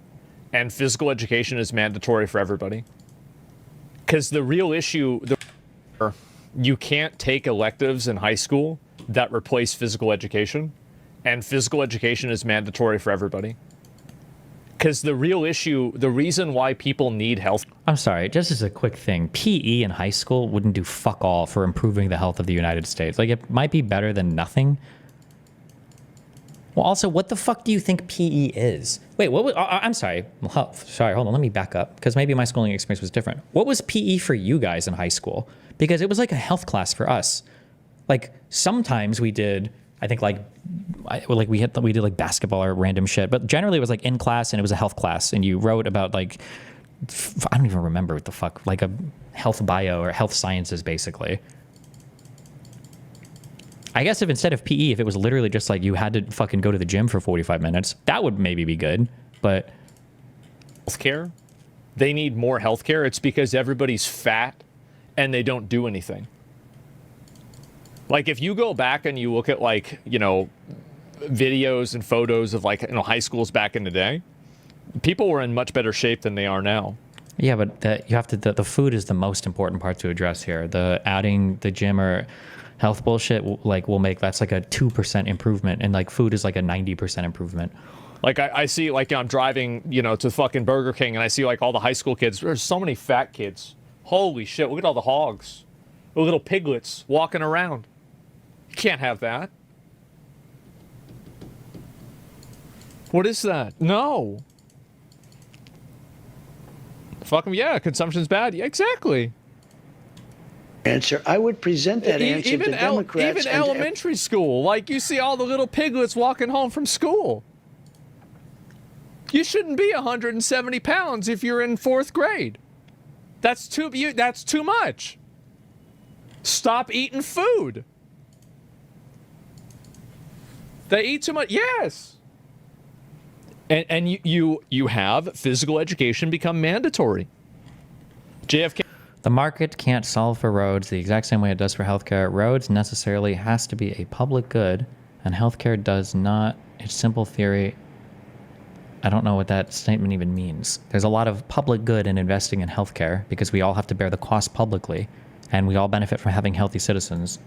and physical education is mandatory for everybody. Because the real issue, you can't take electives in high school that replace physical education, and physical education is mandatory for everybody. Because the real issue, the reason why people need health. I'm sorry, just as a quick thing, PE in high school wouldn't do fuck all for improving the health of the United States. Like, it might be better than nothing. Well, also, what the fuck do you think PE is? Wait, what was, I'm sorry. Sorry, hold on, let me back up, because maybe my schooling experience was different. What was PE for you guys in high school? Because it was like a health class for us. Like, sometimes we did, I think, we did like basketball or random shit, but generally it was like in class and it was a health class, and you wrote about like, I don't even remember what the fuck, like a health bio or health sciences, basically. I guess if instead of PE, if it was literally just like you had to fucking go to the gym for 45 minutes, that would maybe be good, but... Healthcare, they need more healthcare. It's because everybody's fat and they don't do anything. Like, if you go back and you look at, like, you know, videos and photos of, like, you know, high schools back in the day, people were in much better shape than they are now. Yeah, but you have to, the food is the most important part to address here. The adding the gym or health bullshit, like, will make, that's like a 2% improvement, and like food is like a 90% improvement. Like, I see, like, I'm driving, you know, to fucking Burger King, and I see, like, all the high school kids. There's so many fat kids. Holy shit, look at all the hogs. The little piglets walking around. You can't have that. What is that? No. Fuck them, yeah, consumption's bad. Yeah, exactly. Answer. I would present that answer to Democrats. Even elementary school. Like, you see all the little piglets walking home from school. You shouldn't be 170 pounds if you're in 4th grade. That's too much. Stop eating food. They eat too much. Yes. And you have physical education become mandatory. JFK. The market can't solve for roads the exact same way it does for healthcare. Roads necessarily has to be a public good, and healthcare does not. It's simple theory. I don't know what that statement even means. There's a lot of public good in investing in healthcare because we all have to bear the cost publicly, and we all benefit from having healthy citizens.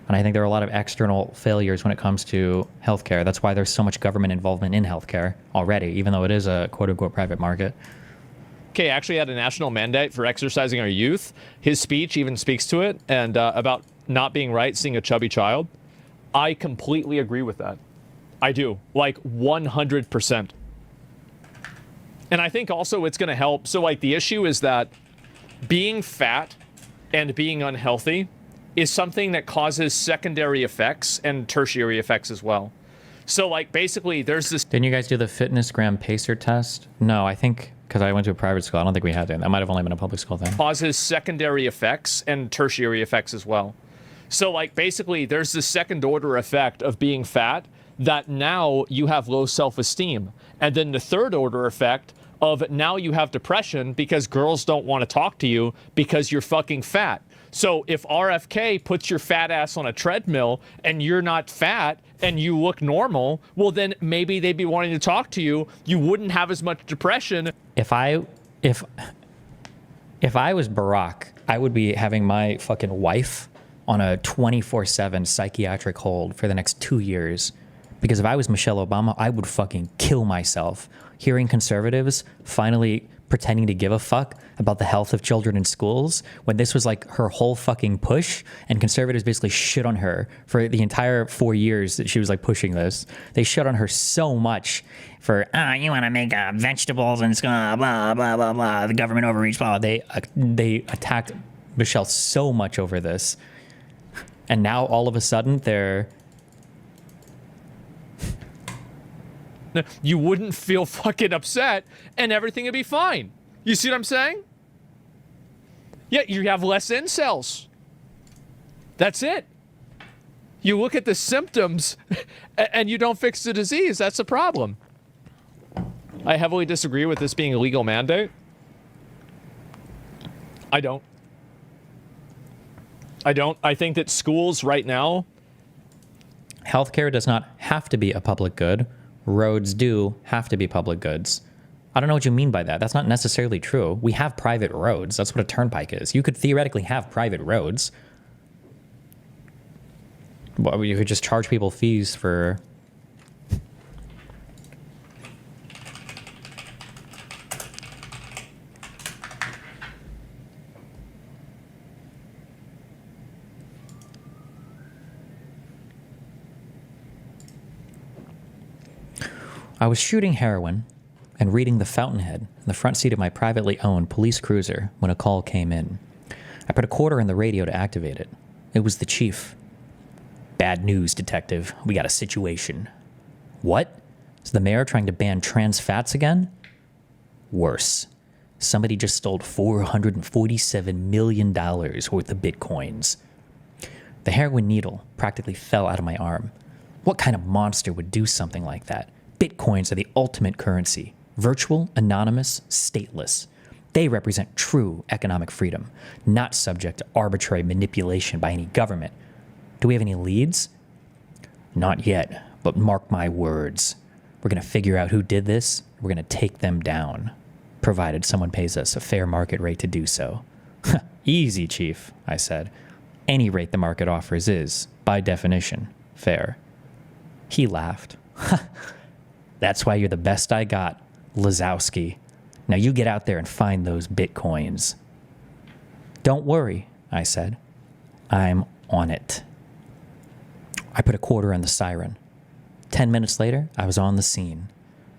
And I think there are a lot of external failures when it comes to healthcare. That's why there's so much government involvement in healthcare already, even though it is a quote-unquote private market. Okay, actually had a national mandate for exercising our youth. His speech even speaks to it, and about not being right seeing a chubby child. I completely agree with that. I do, like 100%. And I think also it's going to help. So, like, the issue is that being fat and being unhealthy is something that causes secondary effects and tertiary effects as well. So, like, basically, there's this... Didn't you guys do the fitness gram pacer test? No, I think, because I went to a private school, I don't think we had to. That might have only been a public school thing. Causes secondary effects and tertiary effects as well. So, like, basically, there's this second-order effect of being fat that now you have low self-esteem. And then the third-order effect of now you have depression because girls don't want to talk to you because you're fucking fat. So if RFK puts your fat ass on a treadmill and you're not fat and you look normal, well, then maybe they'd be wanting to talk to you. You wouldn't have as much depression. If I was Barack, I would be having my fucking wife on a 24/7 psychiatric hold for the next 2 years. Because if I was Michelle Obama, I would fucking kill myself hearing conservatives finally pretending to give a fuck about the health of children in schools when this was like her whole fucking push, and conservatives basically shit on her for the entire 4 years that she was like pushing this. They shit on her so much for, you want to make vegetables and blah, blah, blah, blah, the government overreach, blah. They attacked Michelle so much over this. And now all of a sudden they're... You wouldn't feel fucking upset and everything would be fine. You see what I'm saying? Yeah, you have less incels. That's it. You look at the symptoms and you don't fix the disease. That's the problem. I heavily disagree with this being a legal mandate. I don't. I think that schools right now... Healthcare does not have to be a public good. Roads do have to be public goods. I don't know what you mean by that. That's not necessarily true. We have private roads. That's what a turnpike is. You could theoretically have private roads. Well, you could just charge people fees for... I was shooting heroin and reading The Fountainhead in the front seat of my privately owned police cruiser when a call came in. I put a quarter in the radio to activate it. It was the chief. Bad news, detective. We got a situation. What? Is the mayor trying to ban trans fats again? Worse. Somebody just stole $447 million worth of bitcoins. The heroin needle practically fell out of my arm. What kind of monster would do something like that? Bitcoins are the ultimate currency. Virtual, anonymous, stateless. They represent true economic freedom, not subject to arbitrary manipulation by any government. Do we have any leads? Not yet, but mark my words. We're going to figure out who did this. We're going to take them down, provided someone pays us a fair market rate to do so. Easy, Chief, I said. Any rate the market offers is, by definition, fair. He laughed. That's why you're the best I got, Lazowski. Now you get out there and find those bitcoins. Don't worry, I said. I'm on it. I put a quarter in the siren. 10 minutes later, I was on the scene.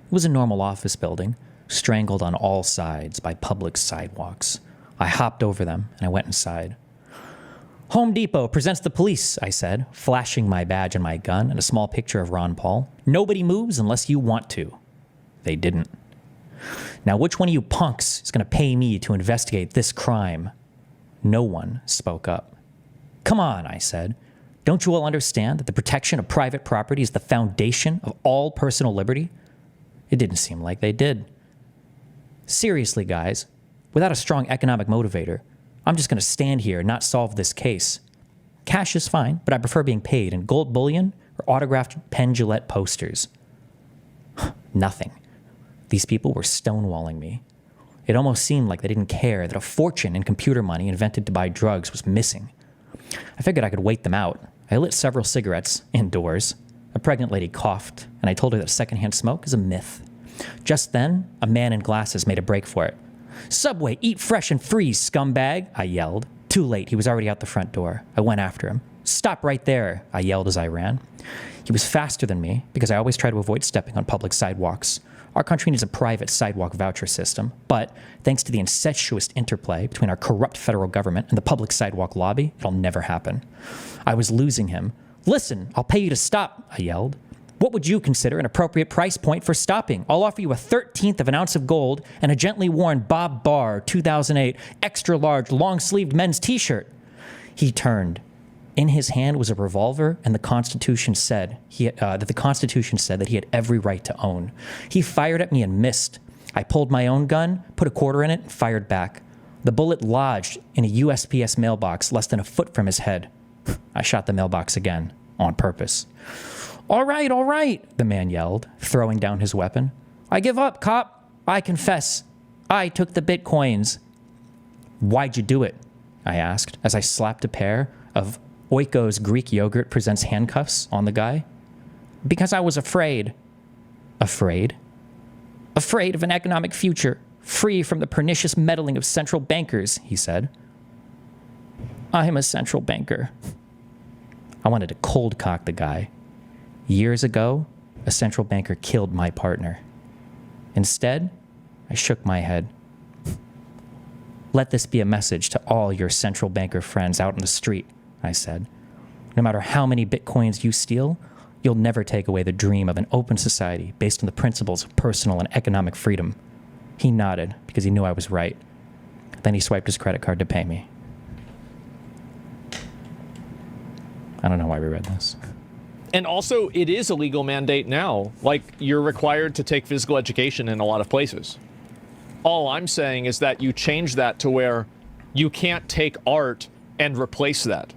It was a normal office building, strangled on all sides by public sidewalks. I hopped over them and I went inside. Home Depot presents the police, I said, flashing my badge and my gun and a small picture of Ron Paul. Nobody moves unless you want to. They didn't. Now, which one of you punks is going to pay me to investigate this crime? No one spoke up. Come on, I said. Don't you all understand that the protection of private property is the foundation of all personal liberty? It didn't seem like they did. Seriously, guys, without a strong economic motivator, I'm just going to stand here and not solve this case. Cash is fine, but I prefer being paid in gold bullion or autographed Penn Jillette posters. Nothing. These people were stonewalling me. It almost seemed like they didn't care that a fortune in computer money invented to buy drugs was missing. I figured I could wait them out. I lit several cigarettes indoors. A pregnant lady coughed, and I told her that secondhand smoke is a myth. Just then, a man in glasses made a break for it. Subway, eat fresh and freeze, scumbag, I yelled. Too late, he was already out the front door. I went after him. Stop right there, I yelled as I ran. He was faster than me because I always try to avoid stepping on public sidewalks. Our country needs a private sidewalk voucher system, but thanks to the incestuous interplay between our corrupt federal government and the public sidewalk lobby, it'll never happen. I was losing him. Listen, I'll pay you to stop, I yelled. What would you consider an appropriate price point for stopping? I'll offer you a 1/13 of an ounce of gold and a gently worn Bob Barr 2008 extra large long-sleeved men's t-shirt. He turned. In his hand was a revolver, and the Constitution said that he had every right to own. He fired at me and missed. I pulled my own gun, put a quarter in it, and fired back. The bullet lodged in a USPS mailbox less than a foot from his head. I shot the mailbox again, on purpose. All right, the man yelled, throwing down his weapon. I give up, cop. I confess. I took the bitcoins. Why'd you do it? I asked, as I slapped a pair of Oiko's Greek yogurt presents handcuffs on the guy. Because I was afraid. Afraid? Afraid of an economic future, free from the pernicious meddling of central bankers, he said. I'm a central banker. I wanted to cold cock the guy. Years ago, a central banker killed my partner. Instead, I shook my head. Let this be a message to all your central banker friends out in the street, I said. No matter how many bitcoins you steal, you'll never take away the dream of an open society based on the principles of personal and economic freedom. He nodded because he knew I was right. Then he swiped his credit card to pay me. I don't know why we read this. And also, it is a legal mandate now. Like, you're required to take physical education in a lot of places. All I'm saying is that you change that to where you can't take art and replace that.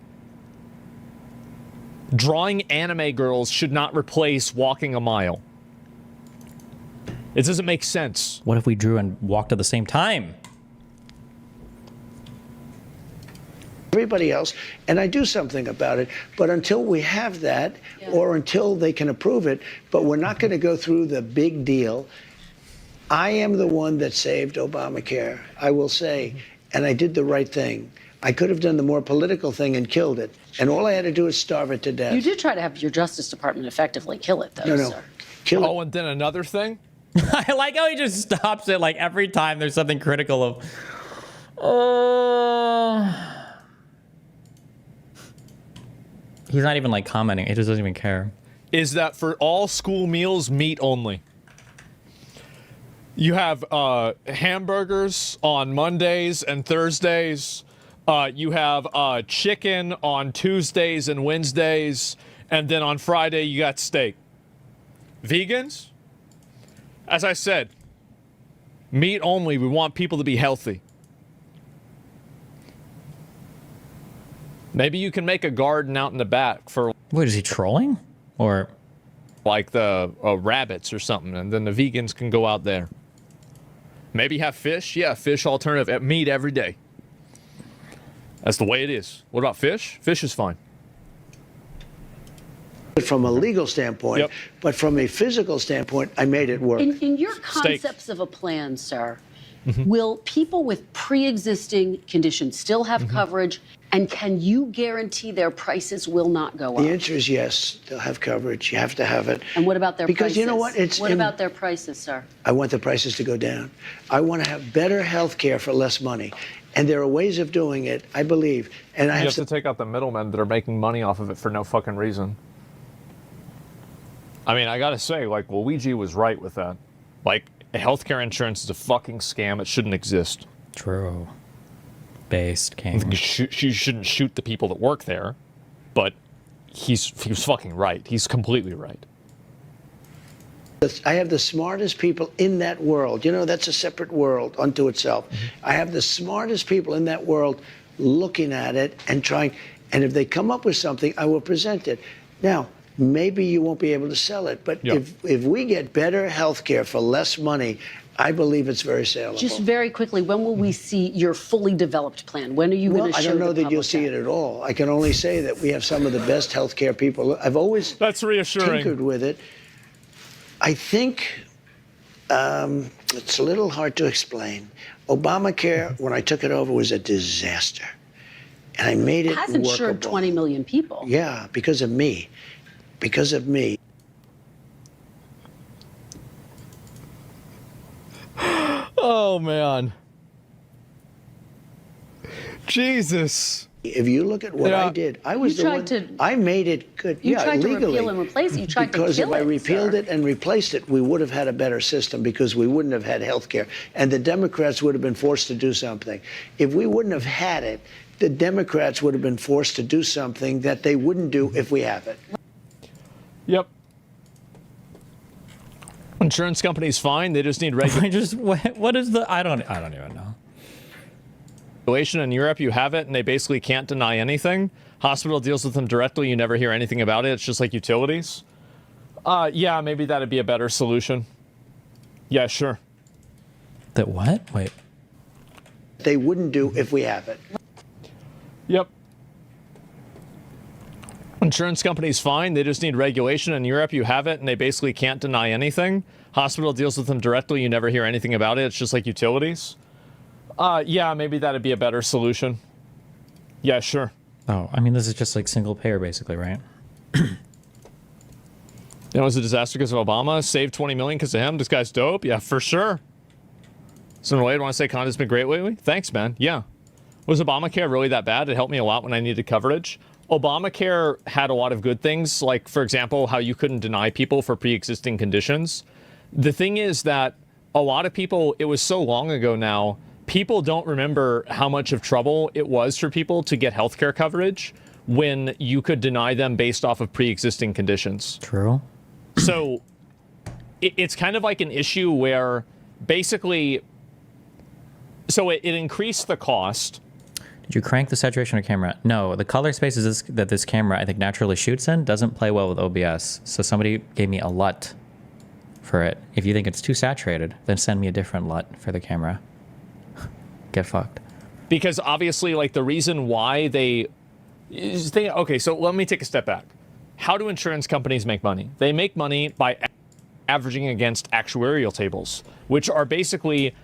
Drawing anime girls should not replace walking a mile. It doesn't make sense. What if we drew and walked at the same time? everybody else, and I do something about it. But until we have that, or until they can approve it, but we're not going to go through the big deal. I am the one that saved Obamacare, I will say, and I did the right thing. I could have done the more political thing and killed it, and all I had to do is starve it to death. You did try to have your Justice Department effectively kill it, though, No, sir. kill it. Oh, and then another thing. I like how he just stops it like every time there's something critical of. He's not even like commenting. He just doesn't even care. Is that for all school meals, meat only? You have hamburgers on Mondays and Thursdays. You have chicken on Tuesdays and Wednesdays. And then on Friday, you got steak. Vegans? As I said, meat only. We want people to be healthy. Maybe you can make a garden out in the back for... Wait, is he trolling? Or... like the rabbits or something, and then the vegans can go out there. Maybe have fish? Yeah, fish alternative. Meat every day. That's the way it is. What about fish? Fish is fine. From a legal standpoint, but from a physical standpoint, I made it work. In your concepts of a plan, sir, will people with pre-existing conditions still have coverage, and can you guarantee their prices will not go up? The answer is yes, they'll have coverage. You have to have it. And what about their because prices? You know what? What about their prices, sir? I want the prices to go down. I want to have better health care for less money. And there are ways of doing it, I believe. And I have to take out the middlemen that are making money off of it for no fucking reason. I mean, I gotta say, like, Luigi was right with that. Like, healthcare insurance is a fucking scam. It shouldn't exist. True. Based king. You shouldn't shoot the people that work there, but he was fucking right. He's completely right. I have the smartest people in that world. You know, that's a separate world unto itself. I have the smartest people in that world looking at it and trying. And if they come up with something, I will present it. Now, maybe you won't be able to sell it, but if we get better health care for less money, I believe it's very saleable. Just very quickly, when will we see your fully developed plan? When are you going to show I don't know the that you'll public see it at all. I can only say that we have some of the best healthcare people. I've always That's reassuring. tinkered with it. I think it's a little hard to explain. Obamacare, when I took it over, was a disaster. And I made it has workable. insured 20 million people. Yeah, because of me. Because of me. Oh, man. Jesus. If you look at what I did, I was the one. I made it good. You tried legally. to repeal and replace it. You tried to kill it, Because if I repealed sir. it and replaced it, we would have had a better system because we wouldn't have had health care. And the Democrats would have been forced to do something. If we wouldn't have had it, the Democrats would have been forced to do something that they wouldn't do if we have it. Yep. Insurance companies fine. They just need regulation. What is the? I don't even know. In Europe, you have it, and they basically can't deny anything. Hospital deals with them directly. You never hear anything about it. It's just like utilities. Yeah, maybe that'd be a better solution. Yeah, sure. That what? Wait. They wouldn't do if we have it. Yep. Insurance companies fine. They just need regulation. In Europe, you have it, and they basically can't deny anything. Hospital deals with them directly. You never hear anything about it. It's just like utilities. Yeah, maybe that'd be a better solution. Yeah, sure. Oh, I mean, this is just like single payer, basically, right? You know, it was a disaster because of Obama. Saved 20 million because of him. This guy's dope. Yeah, for sure. So, Wade, want to say conten's been great lately? Thanks, man. Yeah. Was Obamacare really that bad? It helped me a lot when I needed coverage. Obamacare had a lot of good things, like, for example, how you couldn't deny people for pre-existing conditions. The thing is that a lot of people, it was so long ago now, people don't remember how much of trouble it was for people to get healthcare coverage when you could deny them based off of pre-existing conditions. True. So it's kind of like an issue where basically, so it increased the cost. Did you crank the saturation of camera? No, the color spaces that this camera, I think, naturally shoots in doesn't play well with OBS. So somebody gave me a LUT for it. If you think it's too saturated, then send me a different LUT for the camera. Get fucked. Because obviously, like, the reason why okay, so let me take a step back. How do insurance companies make money? They make money by averaging against actuarial tables, which are basically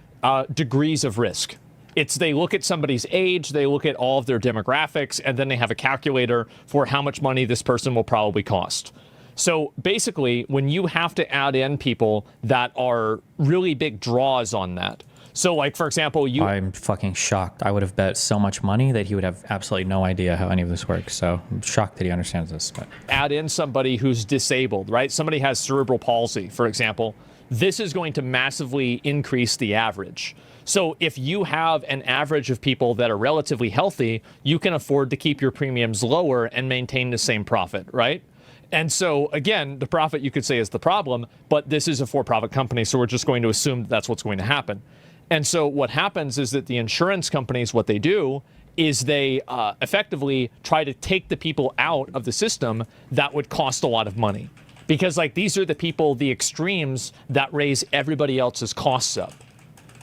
degrees of risk. They look at somebody's age, they look at all of their demographics, and then they have a calculator for how much money this person will probably cost. So basically, when you have to add in people that are really big draws on that. So, like, for example, I'm fucking shocked. I would have bet so much money that he would have absolutely no idea how any of this works. So I'm shocked that he understands this. But add in somebody who's disabled, right? Somebody has cerebral palsy, for example. This is going to massively increase the average. So if you have an average of people that are relatively healthy, you can afford to keep your premiums lower and maintain the same profit, right? And so, again, the profit, you could say, is the problem, but this is a for-profit company, so we're just going to assume that that's what's going to happen. And so what happens is that the insurance companies, what they do is they effectively try to take the people out of the system that would cost a lot of money. Because, like, these are the people, the extremes, that raise everybody else's costs up.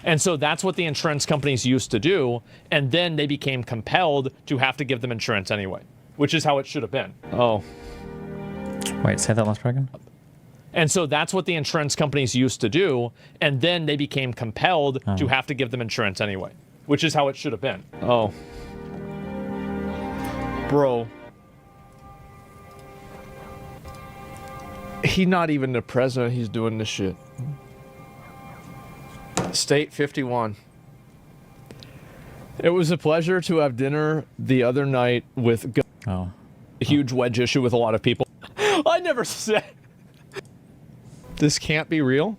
And so that's what the insurance companies used to do, and then they became compelled to have to give them insurance anyway, which is how it should have been. Oh. Wait, say that last part again? And so that's what the insurance companies used to do, and then they became compelled to have to give them insurance anyway, which is how it should have been. Oh. Bro. He's not even the president, he's doing this shit. State 51. It was a pleasure to have dinner the other night with a huge wedge issue with a lot of people. I never said this can't be real.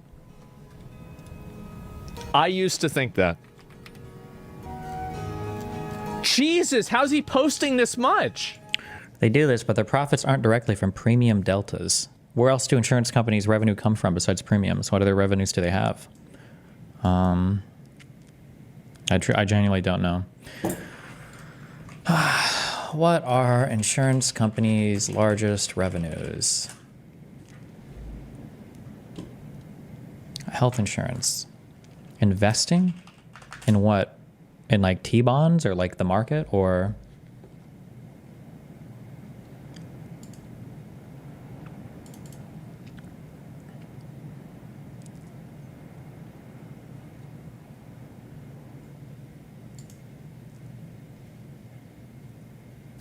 I used to think that. Jesus, how's he posting this much? They do this, but their profits aren't directly from premium deltas. Where else do insurance companies' revenue come from besides premiums? What other revenues do they have? I genuinely don't know. What are insurance companies' largest revenues? Health insurance. Investing? In what? In like T-bonds or like the market or...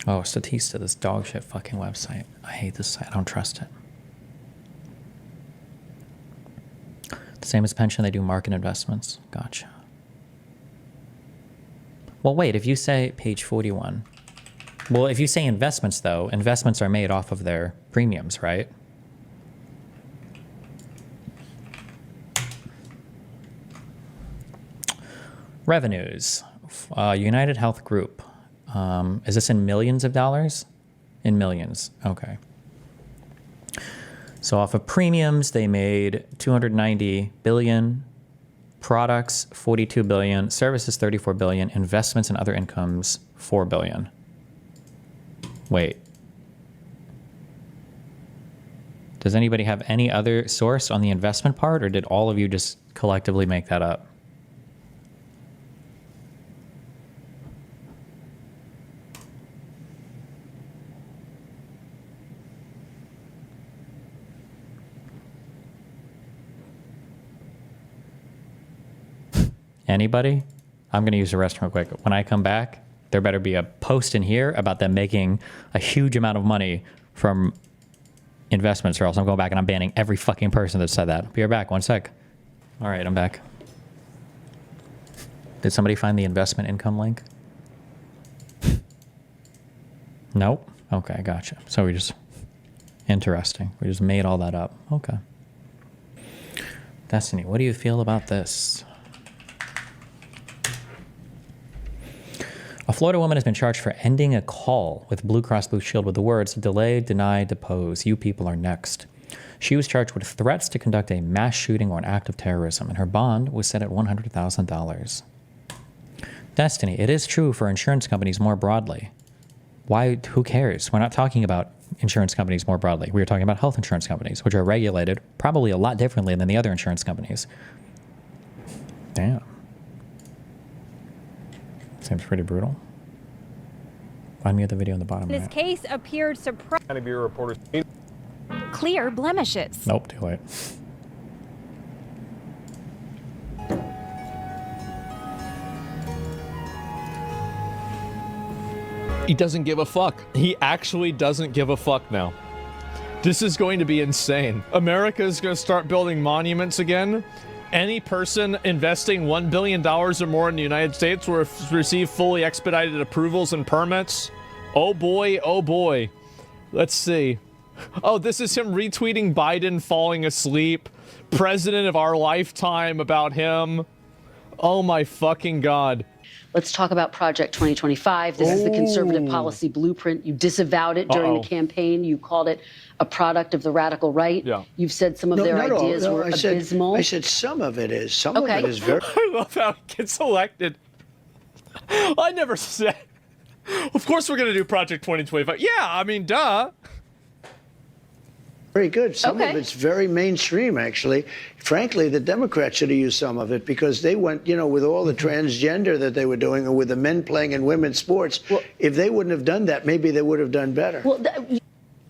Oh, Statista, this dog shit fucking website. I hate this site. I don't trust it. The same as pension, they do market investments. Gotcha. Well, wait, if you say page 41. Well, if you say investments, though, investments are made off of their premiums, right? Revenues. United Health Group. Is this in millions of dollars? In millions. Okay. So off of premiums, they made 290 billion. Products, 42 billion. Services, 34 billion. Investments and other incomes, 4 billion. Wait. Does anybody have any other source on the investment part, or did all of you just collectively make that up? Anybody? I'm going to use the restroom real quick. When I come back, there better be a post in here about them making a huge amount of money from investments, or else I'm going back and I'm banning every fucking person that said that. Be right back. 1 sec. All right, I'm back. Did somebody find the investment income link? Nope. Okay, gotcha. So we just... Interesting. We just made all that up. Okay. Destiny, what do you feel about this? A Florida woman has been charged for ending a call with Blue Cross Blue Shield with the words, delay, deny, depose. You people are next. She was charged with threats to conduct a mass shooting or an act of terrorism, and her bond was set at $100,000. Destiny, it is true for insurance companies more broadly. Why? Who cares? We're not talking about insurance companies more broadly. We're talking about health insurance companies, which are regulated probably a lot differently than the other insurance companies. Damn. seems pretty brutal. Find me at the video on the bottom This right. case appeared surprising. Kind of your reporters. Clear blemishes. Nope, too late. He doesn't give a fuck. He actually doesn't give a fuck now. This is going to be insane. America is going to start building monuments again. Any person investing $1 billion or more in the United States will receive fully expedited approvals and permits. Oh boy, oh boy. Let's see. Oh, this is him retweeting Biden falling asleep. President of our lifetime about him. Oh my fucking God. Let's talk about Project 2025. This is the conservative policy blueprint. You disavowed it during the campaign. You called it a product of the radical right. Yeah. You've said some of their ideas were abysmal. I said some of it is. Some of it is very... I love how he gets elected. I never said... Of course we're going to do Project 2025. Yeah, I mean, duh. Very good. Some of it's very mainstream, actually. Frankly, the Democrats should have used some of it because they went, you know, with all the transgender that they were doing and with the men playing in women's sports. Well, if they wouldn't have done that, maybe they would have done better. Well,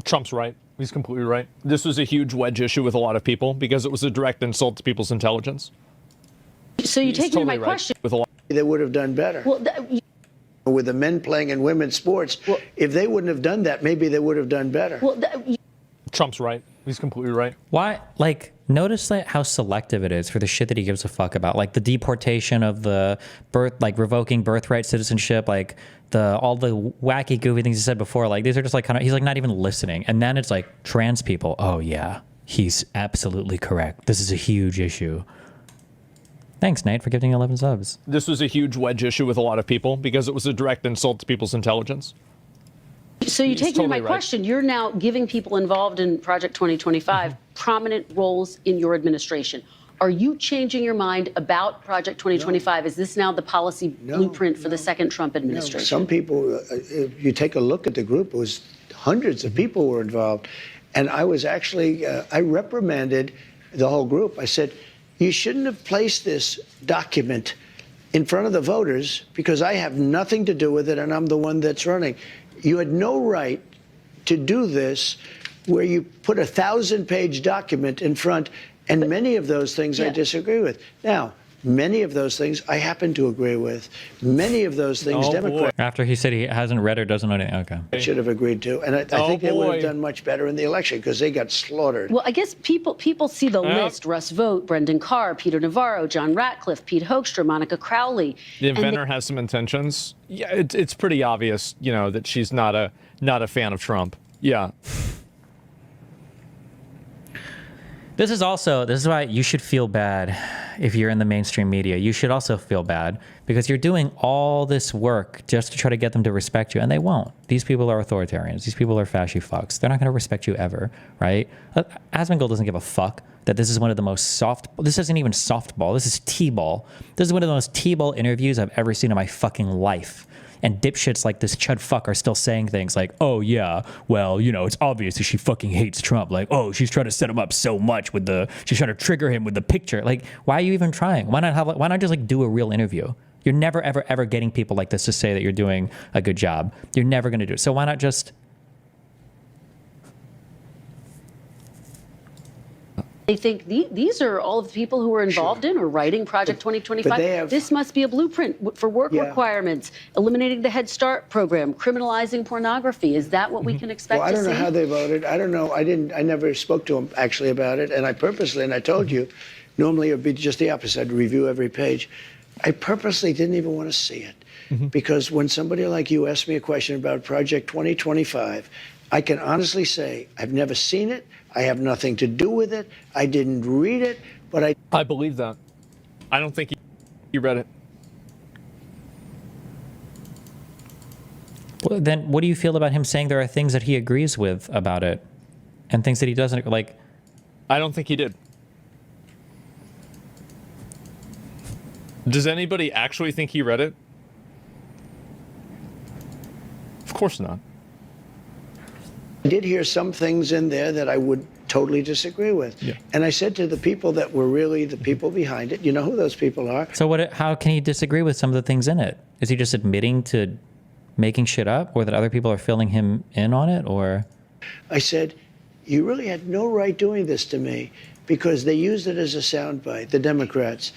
Trump's right. He's completely right. This was a huge wedge issue with a lot of people because it was a direct insult to people's intelligence. So you take me to my question. With a lot. They would have done better. Well, with the men playing in women's sports. Well, if they wouldn't have done that, maybe they would have done better. Well, Trump's right. He's completely right. Why? Like, notice that how selective it is for the shit that he gives a fuck about. Like the deportation of the birth, like revoking birthright citizenship, like all the wacky, goofy things he said before. Like these are just like kind of, he's like not even listening. And then it's like trans people. Oh yeah, he's absolutely correct. This is a huge issue. Thanks, Nate, for giving 11 subs. This was a huge wedge issue with a lot of people because it was a direct insult to people's intelligence. So you take me to my question. You're now giving people involved in Project 2025 prominent roles in your administration. Are you changing your mind about Project 2025? Is this now the policy blueprint for the second Trump administration? Some people, if you take a look at the group, it was hundreds of people were involved. And I was actually, I reprimanded the whole group. I said, you shouldn't have placed this document in front of the voters because I have nothing to do with it and I'm the one that's running. You had no right to do this where you put a 1,000-page document in front, and many of those things I disagree with. Now, many of those things I happen to agree with. Many of those things Democrats... After he said he hasn't read or doesn't know anything. Okay. Should have agreed to. And I think they would have done much better in the election because they got slaughtered. Well, I guess people see the list. Russ Vought, Brendan Carr, Peter Navarro, John Ratcliffe, Pete Hoekstra, Monica Crowley. The inventor has some intentions. Yeah, it's pretty obvious, you know, that she's not a fan of Trump. Yeah. This is why you should feel bad if you're in the mainstream media. You should also feel bad because you're doing all this work just to try to get them to respect you, and they won't. These people are authoritarians. These people are fashy fucks. They're not going to respect you ever, right? AsmonGold doesn't give a fuck that this is one of the most this isn't even softball. This is T-ball. This is one of the most T-ball interviews I've ever seen in my fucking life. And dipshits like this chud fuck are still saying things like, oh yeah, well, you know, it's obvious that she fucking hates Trump. Like, oh, she's trying to set him up so much she's trying to trigger him with the picture. Like, why are you even trying? Why not just like do a real interview? You're never, ever, ever getting people like this to say that you're doing a good job. You're never going to do it. So why not just... They think these are all of the people who were involved in or writing Project 2025. This must be a blueprint for work requirements, eliminating the Head Start program, criminalizing pornography. Is that what we can expect to see? Well, I don't know how they voted. I don't know. I never spoke to them actually about it. And I purposely, and I told you, normally it would be just the opposite. I'd review every page. I purposely didn't even want to see it. Because when somebody like you asked me a question about Project 2025, I can honestly say I've never seen it. I have nothing to do with it. I didn't read it, but I believe that. I don't think he read it. Well, then what do you feel about him saying there are things that he agrees with about it and things that he doesn't, like... I don't think he did. Does anybody actually think he read it? Of course not. I did hear some things in there that I would totally disagree with. Yeah. And I said to the people that were really the people behind it, you know who those people are. So how can he disagree with some of the things in it? Is he just admitting to making shit up, or that other people are filling him in on it, or? I said, you really had no right doing this to me, because they used it as a soundbite, the Democrats.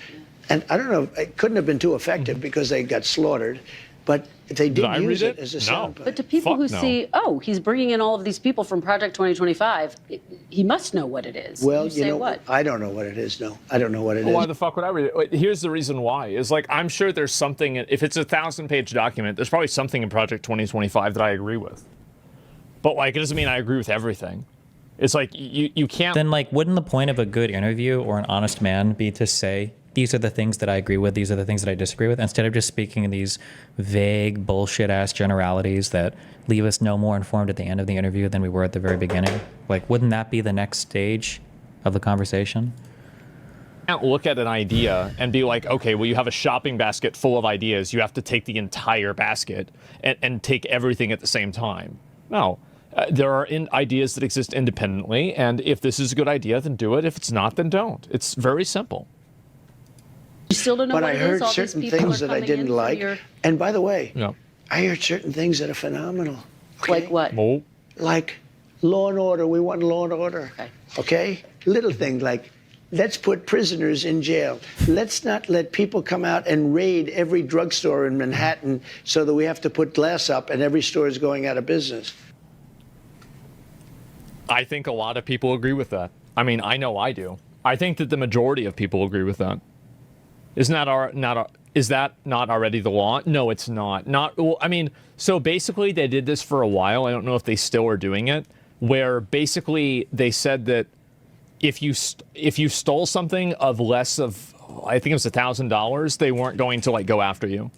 And I don't know, it couldn't have been too effective because they got slaughtered, but they did use it as a soundbite. But to people who see, oh, he's bringing in all of these people from Project 2025, he must know what it is. Well, you say know, what? I don't know what it is, no. I don't know what it is. Why the fuck would I read it? Here's the reason why. Is like, I'm sure there's something, if it's a 1,000-page document, there's probably something in Project 2025 that I agree with. But like, it doesn't mean I agree with everything. It's like, you can't... Then like, wouldn't the point of a good interview or an honest man be to say, these are the things that I agree with, these are the things that I disagree with, instead of just speaking in these vague bullshit-ass generalities that leave us no more informed at the end of the interview than we were at the very beginning? Like, wouldn't that be the next stage of the conversation? You can't look at an idea and be like, okay, well, you have a shopping basket full of ideas. You have to take the entire basket and take everything at the same time. No. There are ideas that exist independently, and if this is a good idea, then do it. If it's not, then don't. It's very simple. You still don't know but what I it heard is? All certain these people things are that I coming didn't in like. your... And by the way, No. I heard certain things that are phenomenal. Okay? Like what? Oh. Like law and order. We want law and order. Okay? Little things like, let's put prisoners in jail. Let's not let people come out and raid every drugstore in Manhattan so that we have to put glass up and every store is going out of business. I think a lot of people agree with that. I mean, I know I do. I think that the majority of people agree with that. Is that not already the law? No, it's not. Well, I mean, so basically they did this for a while. I don't know if they still are doing it, where basically they said that if you stole something of less of, I think it was $1,000, they weren't going to like go after you.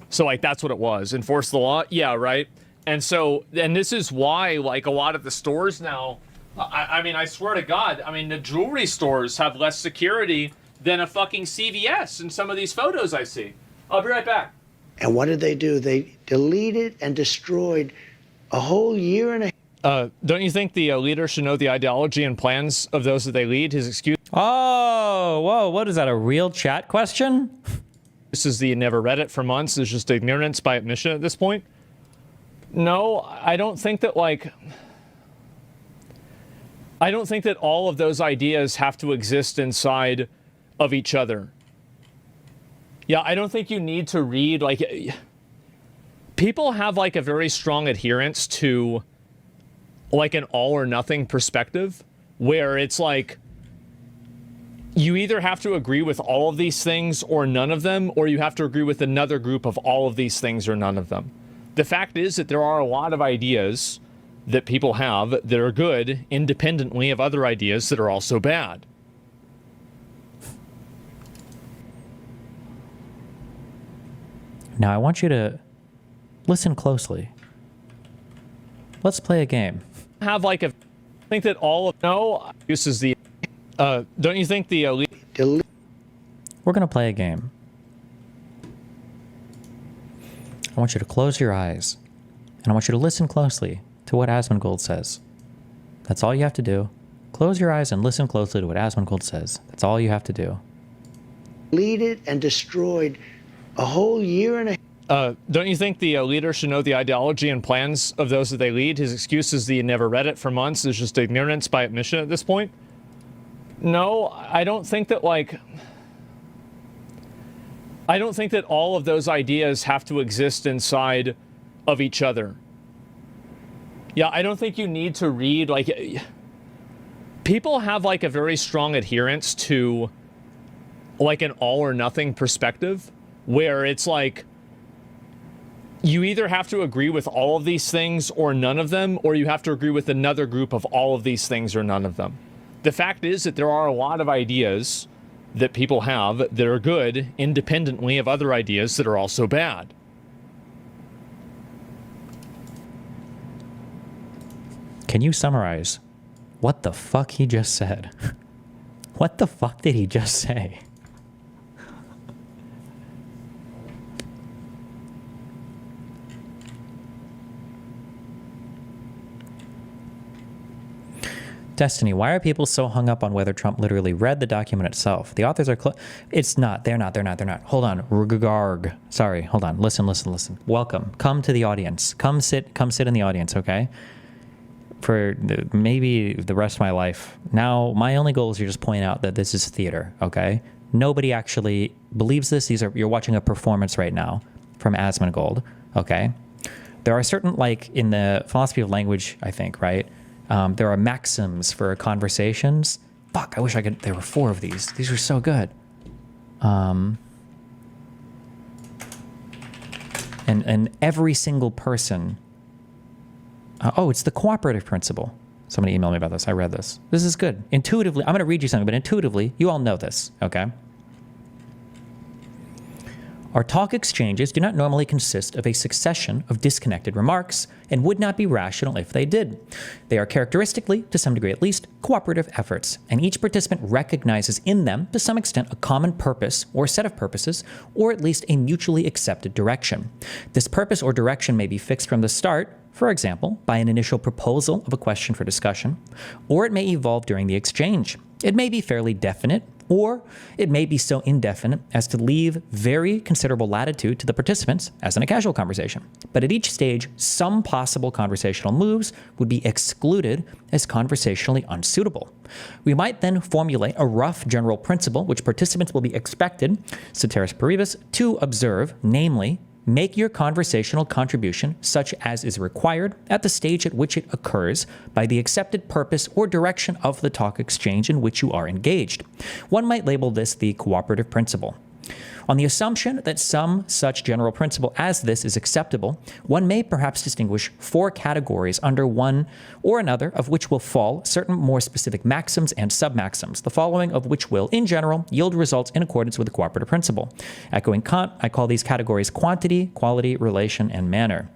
So like that's what it was. Enforce the law? Yeah, right. And so, and this is why like a lot of the stores now, I mean, I swear to God, I mean, the jewelry stores have less security than a fucking CVS in some of these photos I see. I'll be right back. And what did they do? They deleted and destroyed a whole year and a half. Don't you think the leader should know the ideology and plans of those that they lead? His excuse. Oh, whoa, what is that, a real chat question? This is the never read it for months. It's just ignorance by admission at this point. No, I don't think that like... I don't think that all of those ideas have to exist inside of each other. Yeah, I don't think you need to read, like... People have, like, a very strong adherence to, like, an all-or-nothing perspective, where it's like, you either have to agree with all of these things or none of them, or you have to agree with another group of all of these things or none of them. The fact is that there are a lot of ideas that people have that are good independently of other ideas that are also bad. Now I want you to listen closely. Let's play a game. Have like a... I think that all of... No, this is the... don't you think the... We're going to play a game. I want you to close your eyes, and I want you to listen closely to what AsmonGold says. That's all you have to do. Close your eyes and listen closely to what AsmonGold says. That's all you have to do. Deleted and destroyed a whole year and a half. Don't you think the leader should know the ideology and plans of those that they lead? His excuse is that he never read it for months. It's just ignorance by admission at this point. No, I don't think that, like... I don't think that all of those ideas have to exist inside of each other. Yeah, I don't think you need to read, like... People have, like, a very strong adherence to, like, an all-or-nothing perspective, where it's like... You either have to agree with all of these things or none of them, or you have to agree with another group of all of these things or none of them. The fact is that there are a lot of ideas that people have that are good independently of other ideas that are also bad. Can you summarize what the fuck he just said? What the fuck did he just say? Destiny, why are people so hung up on whether Trump literally read the document itself? The authors are it's not. They're not. Hold on. Rugarg. Sorry. Hold on. Listen. Welcome. Come to the audience. Come sit in the audience, okay? For maybe the rest of my life. Now, my only goal is to just point out that this is theater, okay? Nobody actually believes this. You're watching a performance right now from AsmonGold, okay? There are certain, like in the philosophy of language, I think, right? There are maxims for conversations. Fuck, I wish I could. There were 4 of these. These were so good. And every single person. Oh, it's the cooperative principle. Somebody emailed me about this. I read this. This is good. Intuitively, I'm going to read you something, but intuitively, you all know this, okay? Our talk exchanges do not normally consist of a succession of disconnected remarks and would not be rational if they did. They are characteristically, to some degree at least, cooperative efforts, and each participant recognizes in them, to some extent, a common purpose or set of purposes, or at least a mutually accepted direction. This purpose or direction may be fixed from the start, for example, by an initial proposal of a question for discussion, or it may evolve during the exchange. It may be fairly definite, or it may be so indefinite as to leave very considerable latitude to the participants, as in a casual conversation. But at each stage, some possible conversational moves would be excluded as conversationally unsuitable. We might then formulate a rough general principle which participants will be expected, ceteris paribus, to observe, namely, make your conversational contribution such as is required at the stage at which it occurs by the accepted purpose or direction of the talk exchange in which you are engaged. One might label this the cooperative principle. On the assumption that some such general principle as this is acceptable, one may perhaps distinguish 4 categories under one or another of which will fall certain more specific maxims and submaxims, the following of which will, in general, yield results in accordance with the cooperative principle. Echoing Kant, I call these categories quantity, quality, relation, and manner.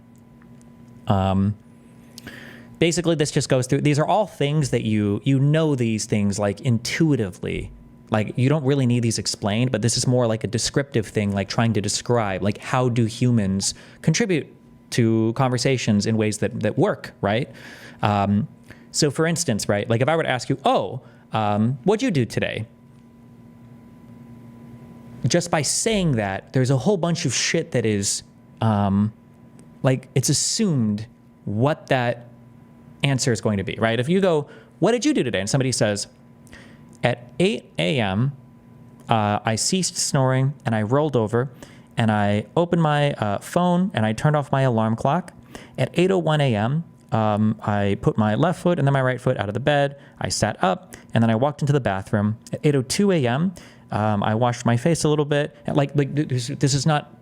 Basically, this just goes through, these are all things that you know these things like intuitively. Like, you don't really need these explained, but this is more like a descriptive thing, like trying to describe, like, how do humans contribute to conversations in ways that work, right? So for instance, right, like if I were to ask you, what'd you do today? Just by saying that, there's a whole bunch of shit that is, like, it's assumed what that answer is going to be, right? If you go, what did you do today? And somebody says, at 8 a.m., I ceased snoring and I rolled over and I opened my phone and I turned off my alarm clock. At 8:01 a.m., I put my left foot and then my right foot out of the bed. I sat up and then I walked into the bathroom. At 8:02 a.m., I washed my face a little bit. Like this is not,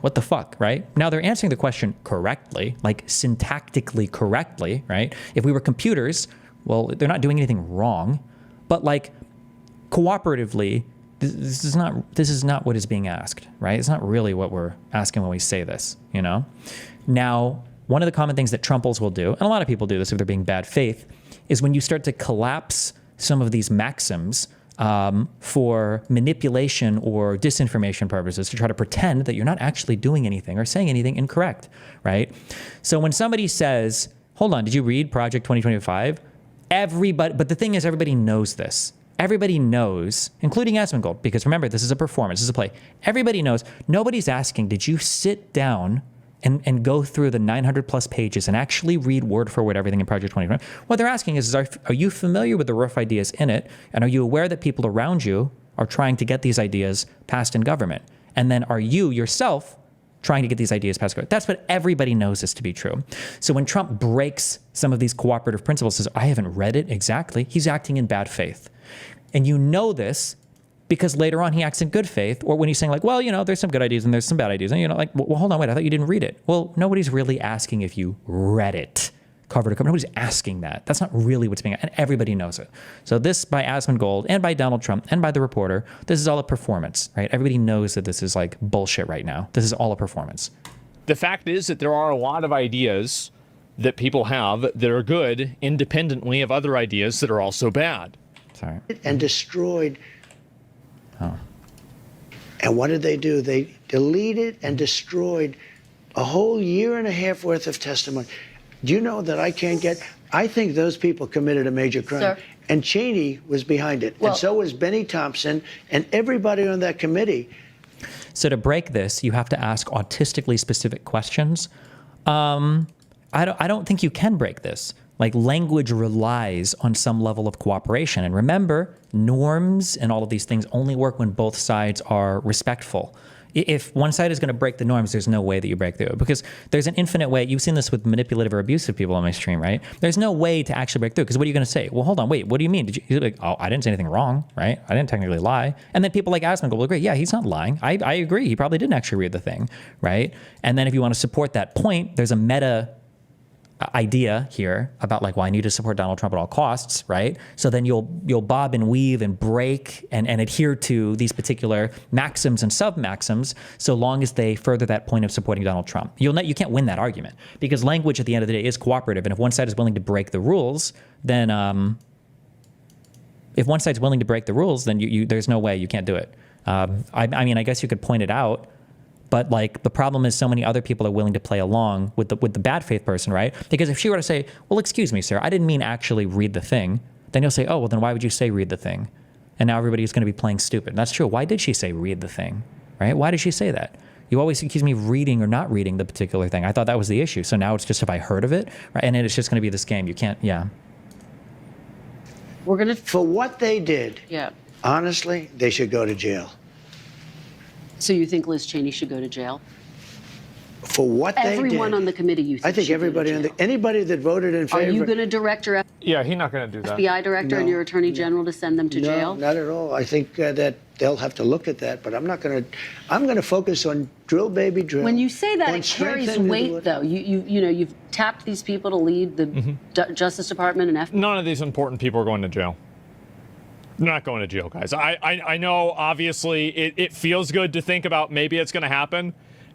what the fuck, right? Now they're answering the question correctly, like syntactically correctly, right? If we were computers, well, they're not doing anything wrong. But like cooperatively, this is not what is being asked, right? It's not really what we're asking when we say this, you know? Now, one of the common things that Trumples will do, and a lot of people do this if they're being bad faith, is when you start to collapse some of these maxims for manipulation or disinformation purposes to try to pretend that you're not actually doing anything or saying anything incorrect, right? So when somebody says, hold on, did you read Project 2025? Everybody, but the thing is, everybody knows this. Everybody knows, including AsmonGold, because remember, this is a performance, this is a play. Everybody knows. Nobody's asking, did you sit down and go through the 900 plus pages and actually read word for word everything in Project 2020? What they're asking is are you familiar with the rough ideas in it? And are you aware that people around you are trying to get these ideas passed in government? And then are you yourself trying to get these ideas passed? That's what everybody knows is to be true. So when Trump breaks some of these cooperative principles, says, I haven't read it exactly, he's acting in bad faith. And you know this because later on he acts in good faith, or when he's saying like, well, you know, there's some good ideas and there's some bad ideas. And you're like, well, hold on, wait, I thought you didn't read it. Well, nobody's really asking if you read it cover to cover. Nobody's asking that. That's not really what's being asked, and everybody knows it. So this by AsmonGold and by Donald Trump and by The Reporter, this is all a performance, right? Everybody knows that this is like bullshit right now. This is all a performance. The fact is that there are a lot of ideas that people have that are good independently of other ideas that are also bad. Sorry. And destroyed. Oh. And what did they do? They deleted and destroyed a whole year and a half worth of testimony. Do you know that I can't get? I think those people committed a major crime. Sir? And Cheney was behind it. Well- And so was Benny Thompson and everybody on that committee. So to break this, you have to ask autistically specific questions. I don't think you can break this. Like, language relies on some level of cooperation. And remember, norms and all of these things only work when both sides are respectful. If one side is going to break the norms, there's no way that you break through it, because there's an infinite way. You've seen this with manipulative or abusive people on my stream, right? There's no way to actually break through, because what are you going to say? Well, hold on, wait, what do you mean? You're like, oh, I didn't say anything wrong, right? I didn't technically lie. And then people like AsmonGold will agree, yeah, he's not lying. I agree. He probably didn't actually read the thing, right? And then if you want to support that point, there's a meta idea here about like, well, I need to support Donald Trump at all costs, right? So then you'll bob and weave and break and adhere to these particular maxims and sub-maxims so long as they further that point of supporting Donald Trump. You can't win that argument, because language at the end of the day is cooperative, and if one side is willing to break the rules, then if one side's willing to break the rules, then there's no way you can't do it. I mean, I guess you could point it out. But like, the problem is so many other people are willing to play along with the bad faith person, right? Because if she were to say, well, excuse me, sir, I didn't mean actually read the thing, then you'll say, oh, well, then why would you say read the thing? And now everybody's going to be playing stupid. And that's true. Why did she say read the thing, right? Why did she say that? You always accuse me of reading or not reading the particular thing. I thought that was the issue. So now it's just if I heard of it, right? And it's just going to be this game. You can't, yeah. We're going to... For what they did, Yeah. honestly, they should go to jail. So you think Liz Cheney should go to jail? For what they did. Everyone on the committee, you think I think should go to everybody jail? anybody that voted in favor. Are you going to direct your Yeah, he's not going to do that. FBI director and No. your attorney general to send them to No, jail? not at all. I think that they'll have to look at that, but I'm not going to. I'm going to focus on drill, baby, drill. When you say that, On it carries strengthening the weight, though. You've tapped these people to lead the Justice Department and FBI. None of these important people are going to jail. They're not going to jail, guys. I know, obviously, it feels good to think about maybe it's going to happen.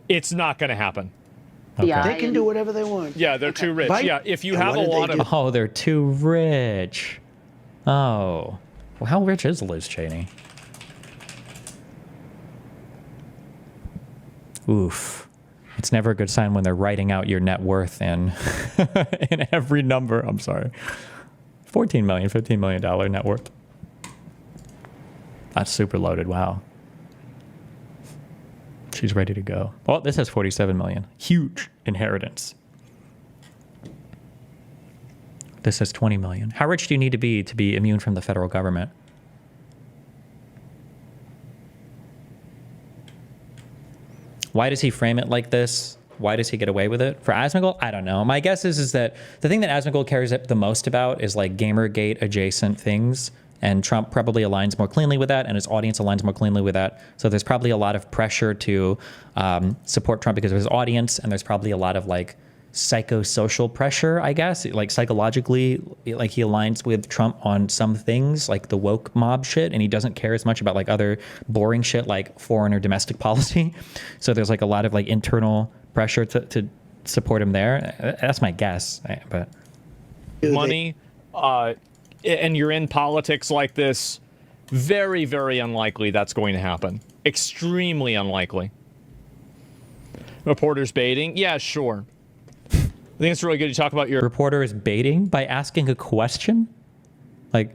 It's not going to happen. FBI They can do whatever they want. Yeah, they're too rich. Right? Yeah, if you And have a what did they lot do? of... Oh, they're too rich. Oh. Well, how rich is Liz Cheney? Oof. It's never a good sign when they're writing out your net worth in every number. I'm sorry. $14 million, $15 million net worth. That's super loaded. Wow. She's ready to go. Well, this has 47 million. Huge inheritance. This has 20 million. How rich do you need to be immune from the federal government? Why does he frame it like this? Why does he get away with it? For AsmonGold, I don't know. My guess is that the thing that AsmonGold cares the most about is like Gamergate adjacent things. And Trump probably aligns more cleanly with that, and his audience aligns more cleanly with that. So there's probably a lot of pressure to support Trump because of his audience, and there's probably a lot of like psychosocial pressure, I guess. Like psychologically, like he aligns with Trump on some things, like the woke mob shit, and he doesn't care as much about like other boring shit like foreign or domestic policy. So there's like a lot of like internal pressure to support him there. That's my guess, but money, and you're in politics like this, very, very unlikely that's going to happen. Extremely unlikely. Reporters baiting? Yeah, sure. I think it's really good to talk about your... Reporter is baiting by asking a question? Like...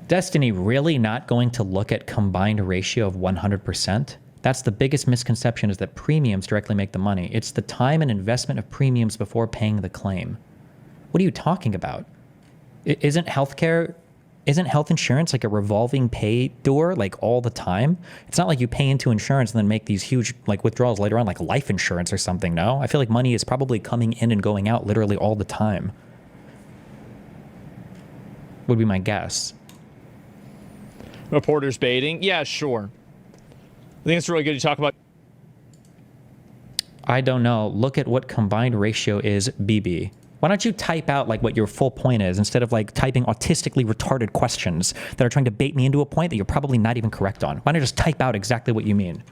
Destiny really not going to look at combined ratio of 100%? That's the biggest misconception, is that premiums directly make the money. It's the time and investment of premiums before paying the claim. What are you talking about? Isn't health insurance like a revolving pay door like all the time? It's not like you pay into insurance and then make these huge like withdrawals later on, like life insurance or something, no? I feel like money is probably coming in and going out literally all the time. Would be my guess. Reporters baiting? Yeah, sure. I think it's really good to talk about... I don't know. Look at what combined ratio is, BB. Why don't you type out like what your full point is instead of like typing autistically retarded questions that are trying to bait me into a point that you're probably not even correct on? Why don't you just type out exactly what you mean?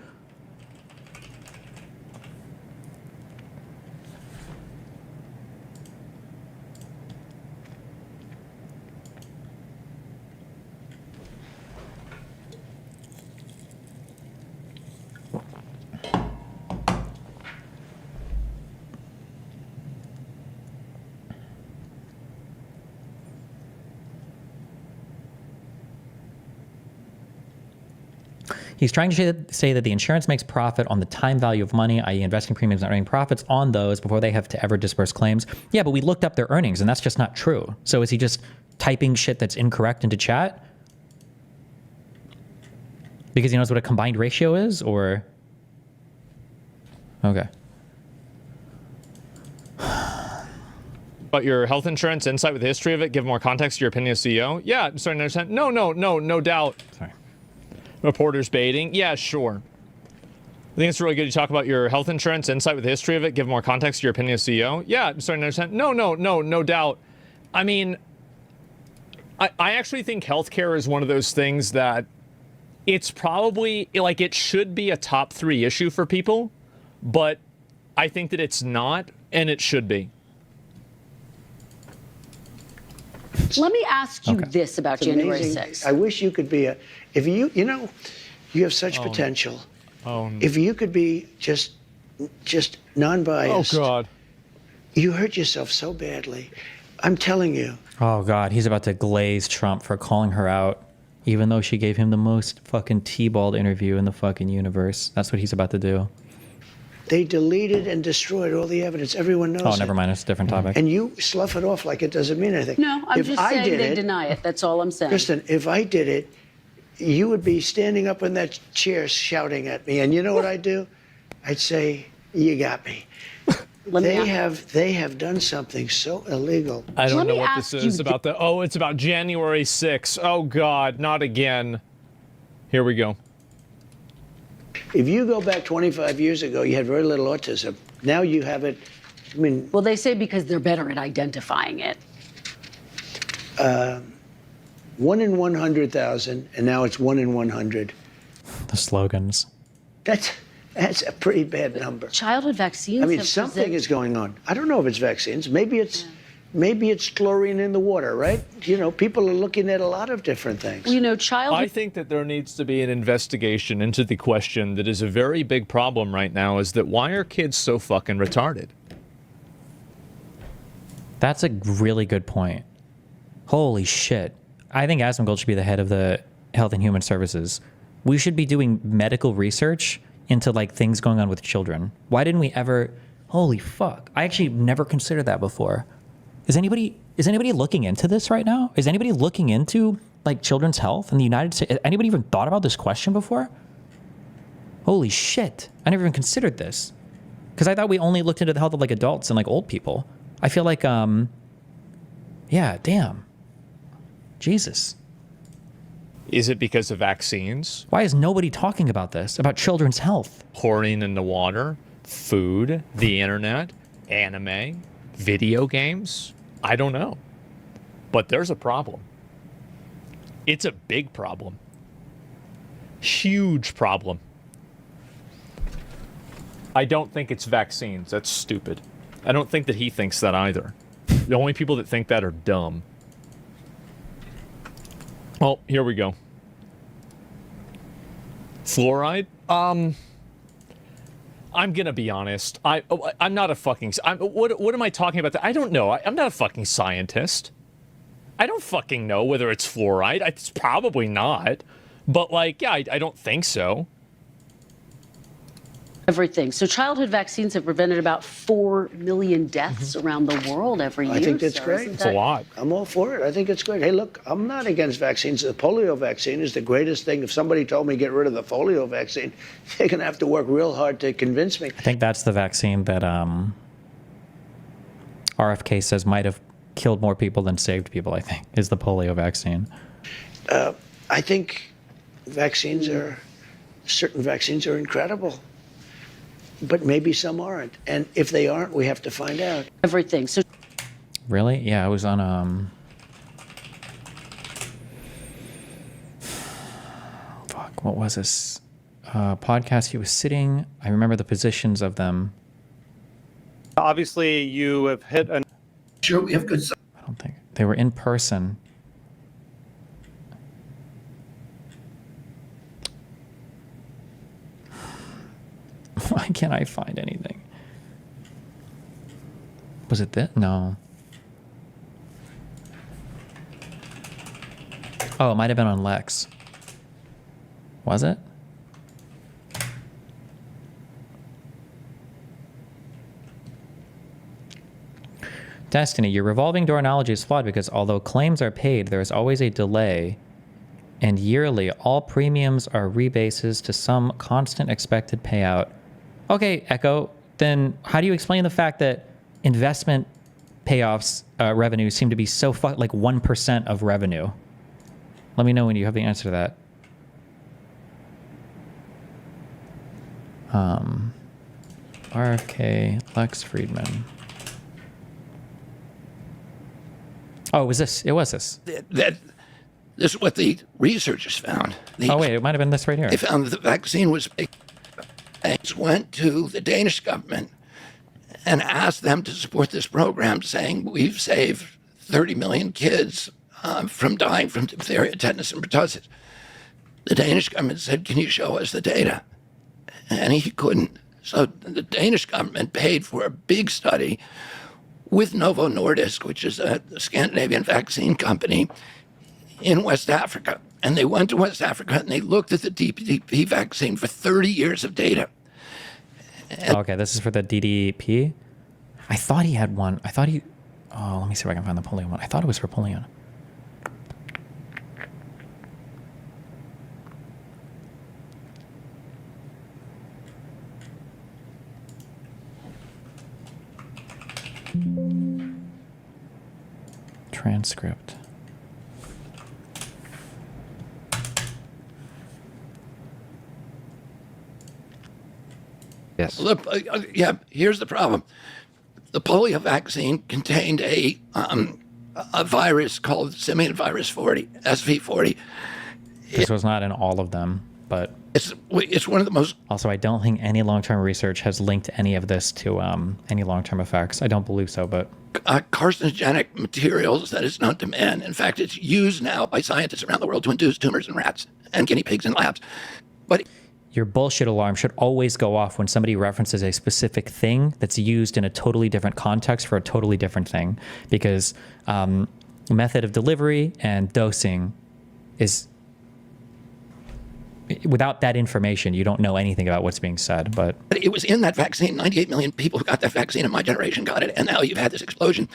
He's trying to say that the insurance makes profit on the time value of money, i.e. investing premiums and earning profits on those before they have to ever disperse claims. Yeah, but we looked up their earnings, and that's just not true. So is he just typing shit that's incorrect into chat? Because he knows what a combined ratio is, or... Okay. About your health insurance, insight with the history of it, give more context to your opinion as CEO. Yeah, I'm starting to understand. No doubt. Sorry. Reporters baiting. Yeah, sure. I think it's really good to talk about your health insurance, insight with the history of it, give more context to your opinion as CEO. Yeah, I'm starting to understand. No doubt. I mean, I actually think healthcare is one of those things that it's probably, like, it should be a top 3 issue for people, but I think that it's not, and it should be. Let me ask you this about It's January amazing. 6th. I wish you could be if you know, you have such potential. If you could be just non-biased. Oh, God. You hurt yourself so badly. I'm telling you. Oh, God. He's about to glaze Trump for calling her out, even though she gave him the most fucking T-balled interview in the fucking universe. That's what he's about to do. They deleted and destroyed all the evidence. Everyone knows Oh, never mind. It's a different topic. And you slough it off like it doesn't mean anything. No, I'm If just I saying did they it, deny it. That's all I'm saying. Kristen, if I did it, you would be standing up in that chair shouting at me. And you know what I'd do? I'd say, you got me. They have done something so illegal. I don't know what this is about. It's about January 6th. Oh, God, not again. Here we go. If you go back 25 years ago, you had very little autism. Now you have it. I mean, well, they say because they're better at identifying it. 1 in 100,000, and now it's 1 in 100. The slogans. That's a pretty bad number. Childhood vaccines. I mean, something is going on. I don't know if it's vaccines. Maybe it's chlorine in the water, right? You know, people are looking at a lot of different things. Well, you know, childhood. I think that there needs to be an investigation into the question that is a very big problem right now, is that why are kids so fucking retarded? That's a really good point. Holy shit. I think AsmonGold should be the head of the Health and Human Services. We should be doing medical research into, like, things going on with children. Why didn't we ever... Holy fuck. I actually never considered that before. Is anybody looking into this right now? Is anybody looking into, like, children's health in the United States? Anybody even thought about this question before? Holy shit. I never even considered this. Because I thought we only looked into the health of, like, adults and, like, old people. I feel like, yeah, damn. Jesus. Is it because of vaccines? Why is nobody talking about this, about children's health? Chlorine in the water, food, the internet, anime, video games? I don't know. But there's a problem. It's a big problem. Huge problem. I don't think it's vaccines. That's stupid. I don't think that he thinks that either. The only people that think that are dumb. Well, here we go. Fluoride? I'm gonna be honest. I'm not a fucking... what am I talking about? I don't know. I'm not a fucking scientist. I don't fucking know whether it's fluoride. It's probably not. But, like, yeah, I don't think so. Everything. So childhood vaccines have prevented about 4 million deaths around the world every year. I think that's so great. isn't It's a lot. I'm all for it. I think it's great. Hey, look, I'm not against vaccines. The polio vaccine is the greatest thing. If somebody told me get rid of the polio vaccine, they're going to have to work real hard to convince me. I think that's the vaccine that RFK says might have killed more people than saved people, I think, is the polio vaccine. I think certain vaccines are incredible. But maybe some aren't. And if they aren't, we have to find out. Everything. So Really? Yeah, I was on fuck, what was this? Podcast. He was sitting. I remember the positions of them. Obviously, you have hit a... Sure, we have good... I don't think they were in person. Why can't I find anything? Was it this? No. Oh, it might have been on Lex. Was it? Destiny, your revolving door analogy is flawed because although claims are paid, there is always a delay, and yearly, all premiums are rebases to some constant expected payout. Okay, Echo, then how do you explain the fact that investment payoffs revenues seem to be so like 1% of revenue? Let me know when you have the answer to that. RFK, Lex Friedman. Oh, it was this. It was this. This is what the researchers found. Oh, wait, it might have been this right here. They found that the vaccine was... Banks went to the Danish government and asked them to support this program, saying, we've saved 30 million kids from dying from diphtheria, tetanus, and pertussis. The Danish government said, can you show us the data? And he couldn't. So the Danish government paid for a big study with Novo Nordisk, which is a Scandinavian vaccine company, in West Africa. And they went to West Africa and they looked at the DPP vaccine for 30 years of data. Okay, this is for the DDP. I thought he had one. I thought he... Oh, let me see if I can find the polio one. I thought it was for polio. Transcript. Yes. Look, yeah, here's the problem. The polio vaccine contained a virus called simian virus 40, SV40. This was not in all of them, but... It's one of the most... Also, I don't think any long-term research has linked any of this to any long-term effects. I don't believe so, but... carcinogenic materials that is known to man. In fact, it's used now by scientists around the world to induce tumors in rats and guinea pigs in labs. But... Your bullshit alarm should always go off when somebody references a specific thing that's used in a totally different context for a totally different thing. Because method of delivery and dosing is... Without that information, you don't know anything about what's being said, but... It was in that vaccine. 98 million people who got that vaccine in my generation got it. And now you've had this explosion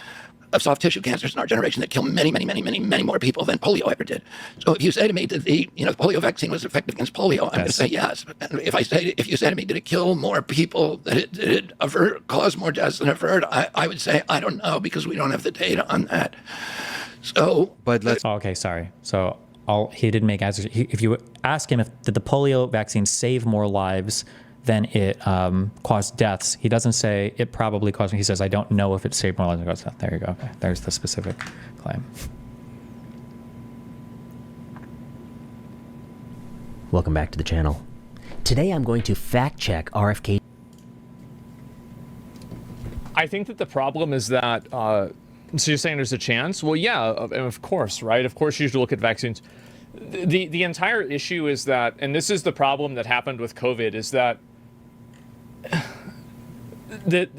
of soft tissue cancers in our generation that kill many, many, many, many, many more people than polio ever did. So if you say to me that the polio vaccine was effective against polio, I'm going to say yes. And if you say to me, did it kill more people, did it cause more deaths than avert, I would say, I don't know, because we don't have the data on that. So... But let's... Okay, sorry. So... he didn't make answers. If you ask him did the polio vaccine save more lives than it caused deaths, he doesn't say it probably caused. He says, I don't know if it saved more lives than it caused death. There you go. Okay. There's the specific claim. Welcome back to the channel. Today I'm going to fact check RFK. I think that the problem is that, so you're saying there's a chance? Well, yeah, of course, right? Of course you should look at vaccines. The entire issue is that, and this is the problem that happened with COVID, is that the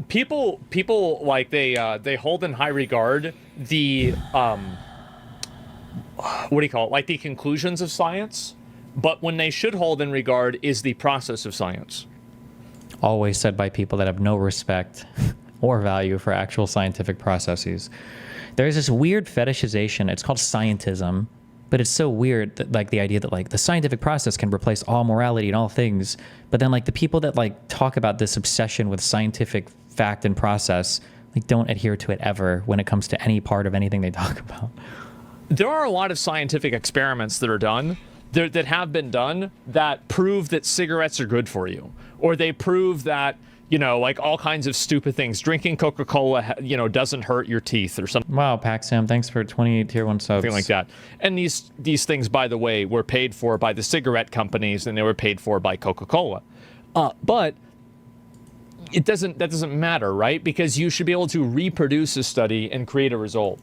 people like they hold in high regard the what do you call it, like the conclusions of science, but when they should hold in regard is the process of science. Always said by people that have no respect or value for actual scientific processes. There's this weird fetishization. It's called scientism, but it's so weird that like the idea that like the scientific process can replace all morality and all things. But then like the people that like talk about this obsession with scientific fact and process, like don't adhere to it ever when it comes to any part of anything they talk about. There are a lot of scientific experiments that are done, that have been done, that prove that cigarettes are good for you, or they prove that, you know, like all kinds of stupid things. Drinking Coca-Cola, you know, doesn't hurt your teeth or something. Wow, Paxam, thanks for 28 tier 1 subs. Something like that. And these things, by the way, were paid for by the cigarette companies, and they were paid for by Coca-Cola. But that doesn't matter, right? Because you should be able to reproduce a study and create a result.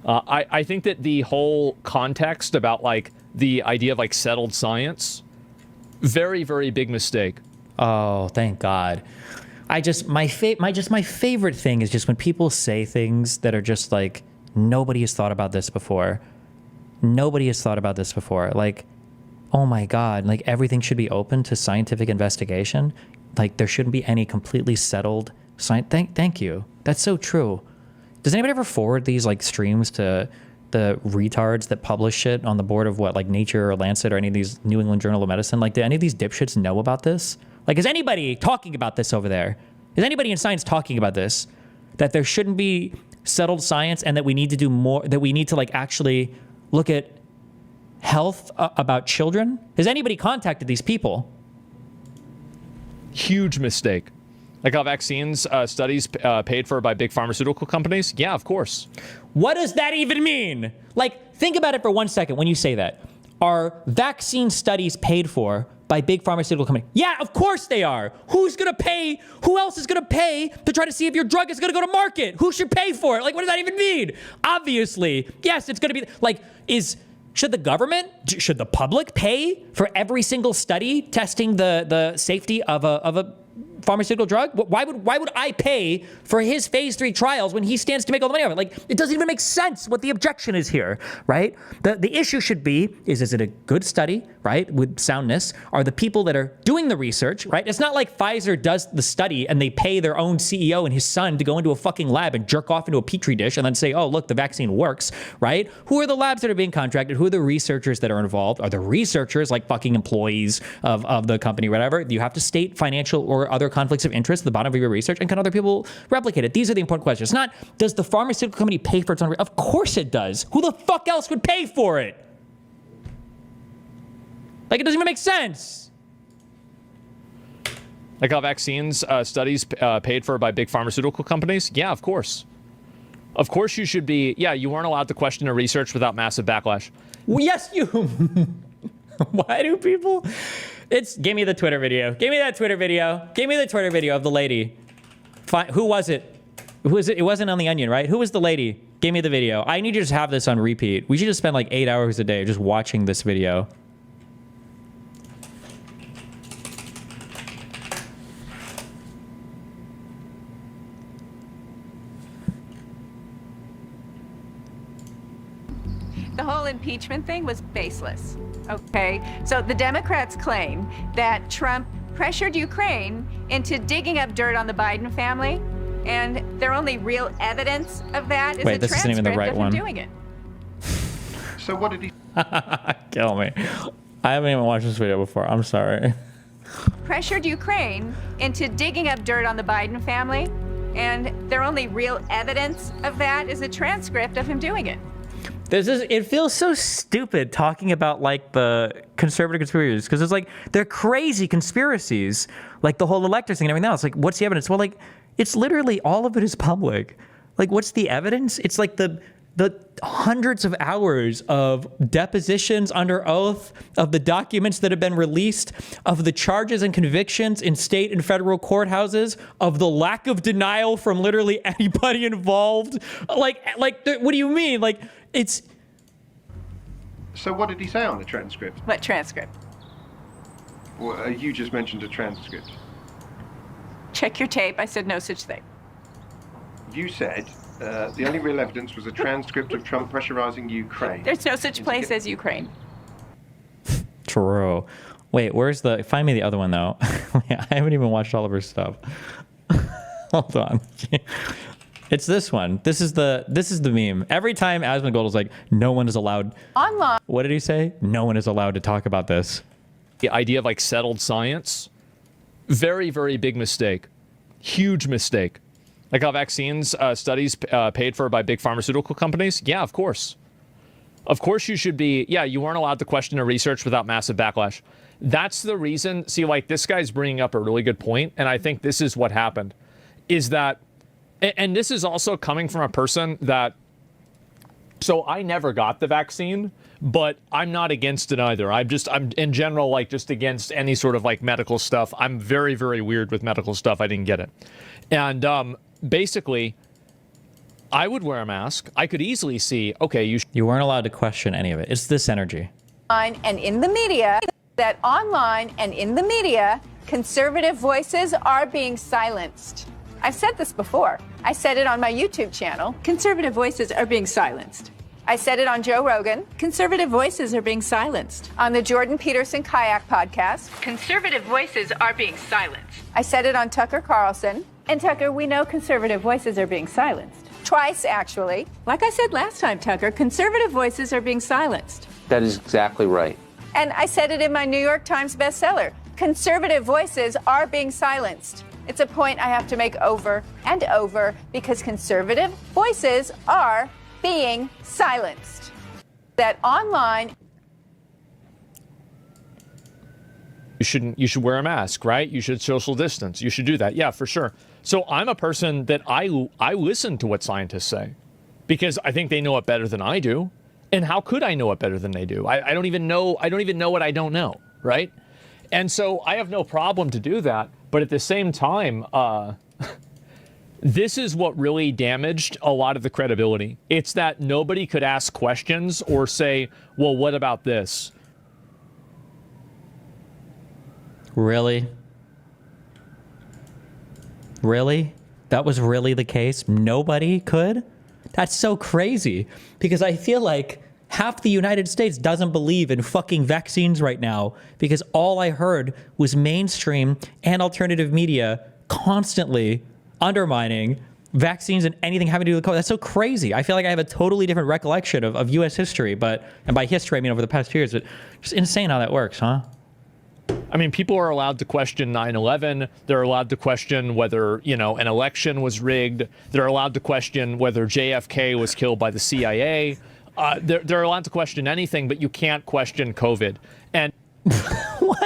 I think that the whole context about like the idea of like settled science, very, very big mistake. Oh, thank God. My favorite thing is just when people say things that are just like, nobody has thought about this before. Nobody has thought about this before. Like, oh my God, like everything should be open to scientific investigation. Like there shouldn't be any completely settled science. Thank you. That's so true. Does anybody ever forward these like streams to the retards that publish shit on the board of what, like Nature or Lancet or any of these New England Journal of Medicine? Like, do any of these dipshits know about this? Like, is anybody talking about this over there? Is anybody in science talking about this? That there shouldn't be settled science and that we need to do more, that we need to like actually look at health about children? Has anybody contacted these people? Huge mistake. Like how vaccines studies paid for by big pharmaceutical companies? Yeah, of course. What does that even mean? Like, think about it for 1 second when you say that. Are vaccine studies paid for by big pharmaceutical companies? Yeah, of course they are. Who's going to pay? Who else is going to pay to try to see if your drug is going to go to market? Who should pay for it? Like, what does that even mean? Obviously, yes, it's going to be like, should the government, should the public pay for every single study testing the safety of a pharmaceutical drug? Why would I pay for his phase 3 trials when he stands to make all the money off it? Like, it doesn't even make sense what the objection is here, right? The issue should be, is it a good study, right, with soundness? Are the people that are doing the research, right? It's not like Pfizer does the study and they pay their own CEO and his son to go into a fucking lab and jerk off into a petri dish and then say, oh, look, the vaccine works, right? Who are the labs that are being contracted? Who are the researchers that are involved? Are the researchers like fucking employees of the company, whatever? You have to state financial or other conflicts of interest at the bottom of your research, and can other people replicate it? These are the important questions. It's not, does the pharmaceutical company pay for its own? Of course it does. Who the fuck else would pay for it? Like, it doesn't even make sense. Like how vaccines studies paid for by big pharmaceutical companies? Yeah, of course. Of course you should be. Yeah, you weren't allowed to question a research without massive backlash. Well, yes, you. Why do people? Give me the Twitter video. Give me that Twitter video. Give me the Twitter video of the lady. Who was it? Who was it? It wasn't on The Onion, right? Who was the lady? Give me the video. I need you to just have this on repeat. We should just spend like 8 hours a day just watching this video. The whole impeachment thing was baseless. Okay, so the Democrats claim that Trump pressured Ukraine into digging up dirt on the Biden family, and their only real evidence of that is a transcript of him doing it. So what did he? Kill me. I haven't even watched this video before. I'm sorry. Pressured Ukraine into digging up dirt on the Biden family, and their only real evidence of that is a transcript of him doing it. It feels so stupid talking about like the conservative conspiracies, because it's like they're crazy conspiracies, like the whole electors thing and everything else. Like, what's the evidence? Well, like, it's literally all of it is public. Like, what's the evidence? It's like the hundreds of hours of depositions under oath, of the documents that have been released, of the charges and convictions in state and federal courthouses, of the lack of denial from literally anybody involved. Like, what do you mean? Like, it's... So what did he say on the transcript? What transcript? Well, you just mentioned a transcript. Check your tape. I said no such thing. You said the only real evidence was a transcript of Trump pressurizing Ukraine. There's no such place as Ukraine. True. Wait, find me the other one though. I haven't even watched all of her stuff. Hold on. It's this one. This is the meme. Every time AsmonGold is like, no one is allowed. Online. What did he say? No one is allowed to talk about this. The idea of like settled science, very, very big mistake. Huge mistake. Like how vaccines studies paid for by big pharmaceutical companies? Yeah, of course. Of course you should be. Yeah, you weren't allowed to question a research without massive backlash. That's the reason. See, like, this guy's bringing up a really good point, and I think this is what happened. Is that, and this is also coming from a person that, so I never got the vaccine, but I'm not against it either. I'm in general, like, just against any sort of like medical stuff. I'm very, very weird with medical stuff. I didn't get it. And basically, I would wear a mask. I could easily see, okay, you weren't allowed to question any of it. It's this energy. And in the media, that online and in the media, conservative voices are being silenced. I've said this before. I said it on my YouTube channel. Conservative voices are being silenced. I said it on Joe Rogan. Conservative voices are being silenced. On the Jordan Peterson Kayak podcast. Conservative voices are being silenced. I said it on Tucker Carlson. And Tucker, we know conservative voices are being silenced. Twice, actually. Like I said last time, Tucker, conservative voices are being silenced. That is exactly right. And I said it in my New York Times bestseller. Conservative voices are being silenced. It's a point I have to make over and over because conservative voices are being silenced. That online. You should wear a mask, right? You should social distance. You should do that. Yeah, for sure. So I'm a person that I listen to what scientists say because I think they know it better than I do. And how could I know it better than they do? I don't even know what I don't know, right? And so I have no problem to do that. But at the same time, this is what really damaged a lot of the credibility. It's that nobody could ask questions or say, well, what about this? Really? Really? That was really the case? Nobody could? That's so crazy. Because I feel like half the United States doesn't believe in fucking vaccines right now because all I heard was mainstream and alternative media constantly undermining vaccines and anything having to do with COVID. That's so crazy. I feel like I have a totally different recollection of U.S. history, and by history I mean over the past few years. But just insane how that works, huh? I mean, people are allowed to question 9/11. They're allowed to question whether, an election was rigged. They're allowed to question whether JFK was killed by the CIA. They're allowed to question anything, but you can't question COVID. And what?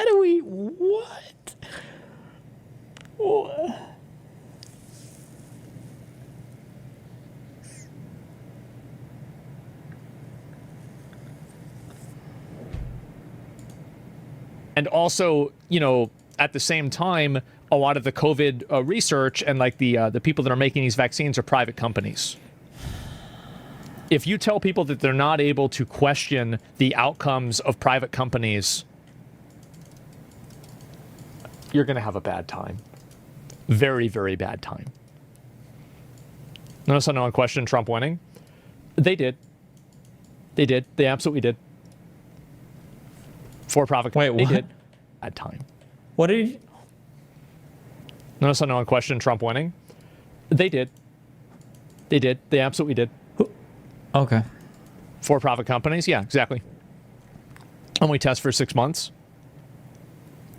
And also, at the same time, a lot of the COVID research and like the people that are making these vaccines are private companies. If you tell people that they're not able to question the outcomes of private companies, you're going to have a bad time. Very, very bad time. Notice how no one questioned Trump winning? They did. They did. They absolutely did. For-profit. Wait, what? They did. Bad time. What did he... Notice how no one questioned Trump winning? They did. They did. They absolutely did. Okay. For-profit companies? Yeah, exactly. And we test for 6 months.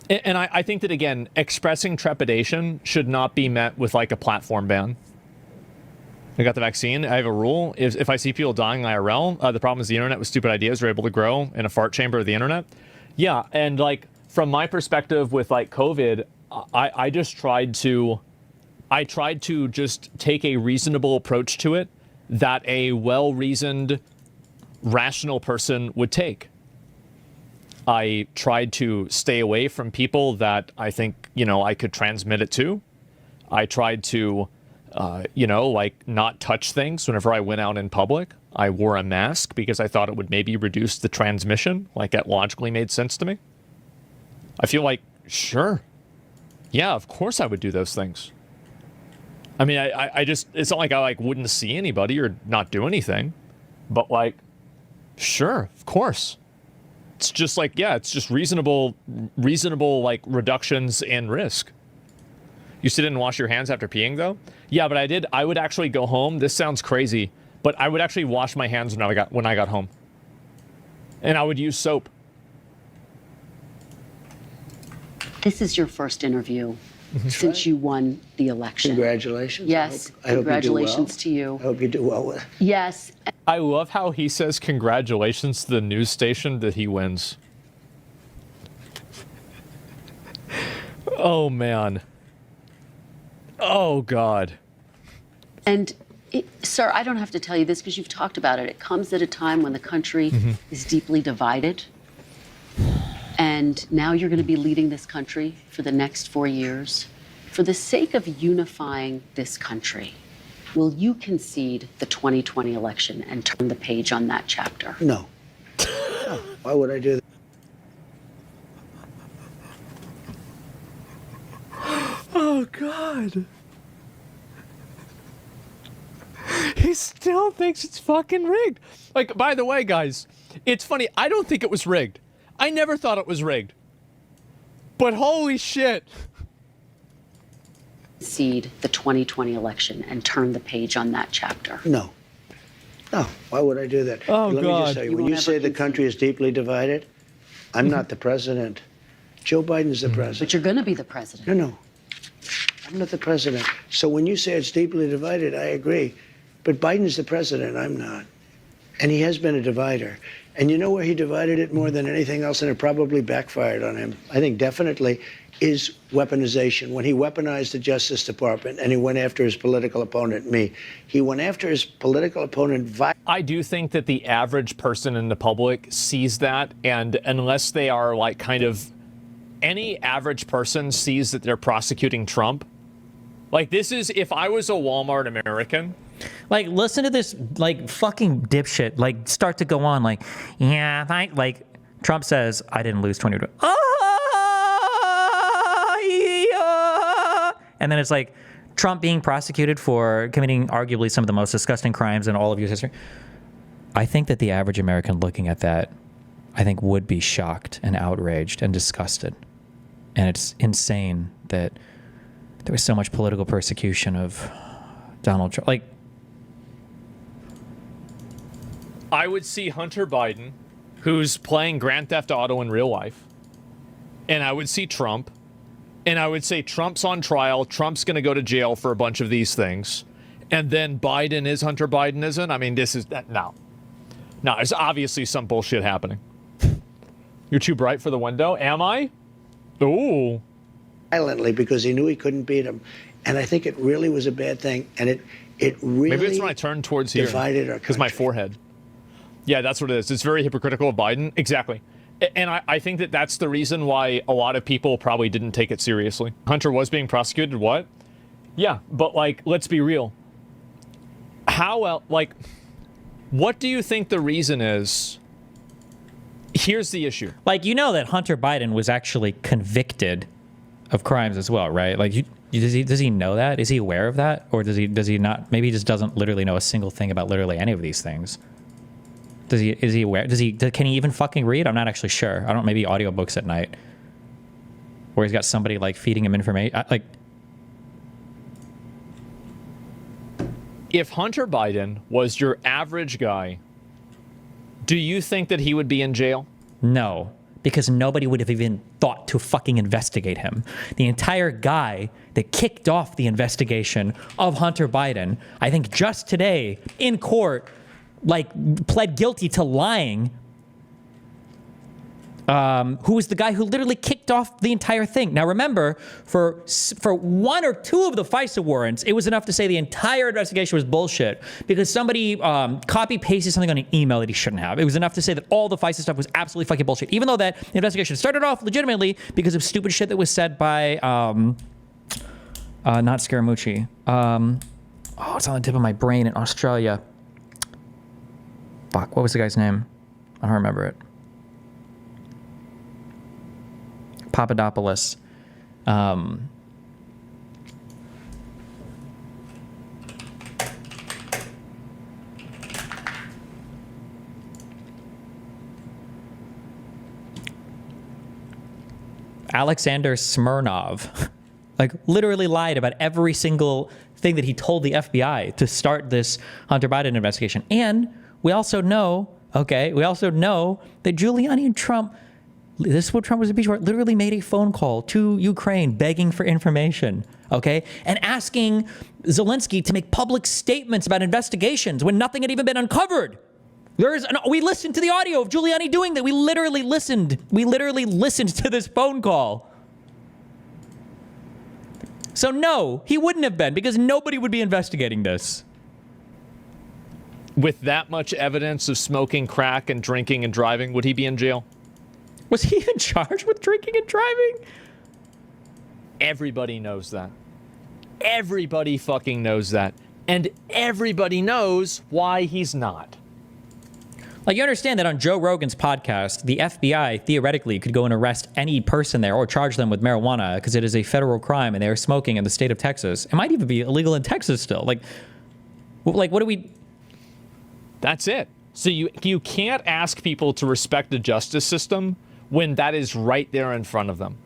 And I think that, again, expressing trepidation should not be met with, like, a platform ban. I got the vaccine. I have a rule. If I see people dying IRL, the problem is the internet with stupid ideas are able to grow in a fart chamber of the internet. Yeah, and, like, from my perspective with, like, COVID, I just tried to just take a reasonable approach to it that a well-reasoned, rational person would take. I tried to stay away from people that I think, I could transmit it to. I tried to, not touch things whenever I went out in public. I wore a mask because I thought it would maybe reduce the transmission. Like, that logically made sense to me. I feel like, sure. Yeah, of course I would do those things. I mean, I just, it's not like I wouldn't see anybody or not do anything, but sure, of course. It's just it's just reasonable like reductions in risk. You still didn't wash your hands after peeing though? Yeah, but I did. I would actually go home. This sounds crazy, but I would actually wash my hands when I got home. And I would use soap. This is your first interview since you won the election. Congratulations. Yes, I hope congratulations to you. I hope you do well with it. Yes. I love how he says congratulations to the news station that he wins. Oh, man. Oh, God. And, sir, I don't have to tell you this because you've talked about it. It comes at a time when the country is deeply divided. And now you're going to be leading this country for the next 4 years. For the sake of unifying this country, will you concede the 2020 election and turn the page on that chapter? No. No. Why would I do that? Oh, God. He still thinks it's fucking rigged. Like, by the way, guys, it's funny. I don't think it was rigged. I never thought it was rigged. But holy shit. concede the 2020 election and turn the page on that chapter? No. No. Why would I do that? Oh, Let me just tell you, when you won't say ever the country is deeply divided, I'm not the president. Joe Biden's the president. But you're going to be the president. No. I'm not the president. So when you say it's deeply divided, I agree. But Biden's the president, I'm not. And he has been a divider. And you know where he divided it more than anything else, and it probably backfired on him, I think definitely, is weaponization. When he weaponized the Justice Department and he went after his political opponent, me. He went after his political opponent. I do think that the average person in the public sees that, and unless they are like kind of, any average person sees that they're prosecuting Trump. Like, this is, if I was a Walmart American. Like, listen to this, like, fucking dipshit, like, start to go on, like, yeah, like, Trump says, I didn't lose 20. And then it's like, Trump being prosecuted for committing arguably some of the most disgusting crimes in all of U.S. history. I think that the average American looking at that, I think, would be shocked and outraged and disgusted. And it's insane that there was so much political persecution of Donald Trump. Like, I would see Hunter Biden, who's playing Grand Theft Auto in real life, and I would see Trump, and I would say Trump's on trial, Trump's going to go to jail for a bunch of these things, and then Biden is Hunter Biden isn't? I mean, this is, no, there's obviously some bullshit happening. You're too bright for the window? Am I? Ooh. Violently, because he knew he couldn't beat him. And I think it really was a bad thing. And it really Maybe it's when I turned towards here. Divided our country. Because my forehead. Yeah, that's what it is. It's very hypocritical of Biden. Exactly. And I think that that's the reason why a lot of people probably didn't take it seriously. Hunter was being prosecuted, what? Yeah, but, like, let's be real. How, like, what do you think the reason is? Here's the issue. Like, you know that Hunter Biden was actually convicted of crimes as well, right? Like, does he know that? Is he aware of that? Or does he not? Maybe he just doesn't literally know a single thing about literally any of these things. Is he aware? Can he even fucking read? I'm not actually sure. I don't, maybe audiobooks at night. Where he's got somebody like feeding him information. Like, if Hunter Biden was your average guy, do you think that he would be in jail? No, because nobody would have even thought to fucking investigate him. The entire guy that kicked off the investigation of Hunter Biden, I think just today in court, like, pled guilty to lying. Who was the guy who literally kicked off the entire thing. Now remember, for one or two of the FISA warrants, it was enough to say the entire investigation was bullshit because somebody copy-pasted something on an email that he shouldn't have. It was enough to say that all the FISA stuff was absolutely fucking bullshit, even though that investigation started off legitimately because of stupid shit that was said by, not Scaramucci. It's on the tip of my brain in Australia. Fuck, what was the guy's name? I don't remember it. Papadopoulos. Alexander Smirnov, like, literally lied about every single thing that he told the FBI to start this Hunter Biden investigation. And we also know that Giuliani and Trump, this is what Trump was impeached for, literally made a phone call to Ukraine begging for information, okay? And asking Zelensky to make public statements about investigations when nothing had even been uncovered. We listened to the audio of Giuliani doing that. We literally listened to this phone call. So no, he wouldn't have been, because nobody would be investigating this. With that much evidence of smoking crack and drinking and driving, would he be in jail? Was he even charged with drinking and driving? Everybody knows that. Everybody fucking knows that. And everybody knows why he's not. Like, you understand that on Joe Rogan's podcast, the FBI theoretically could go and arrest any person there or charge them with marijuana because it is a federal crime and they are smoking in the state of Texas. It might even be illegal in Texas still. Like what do we... That's it. So you can't ask people to respect the justice system when that is right there in front of them.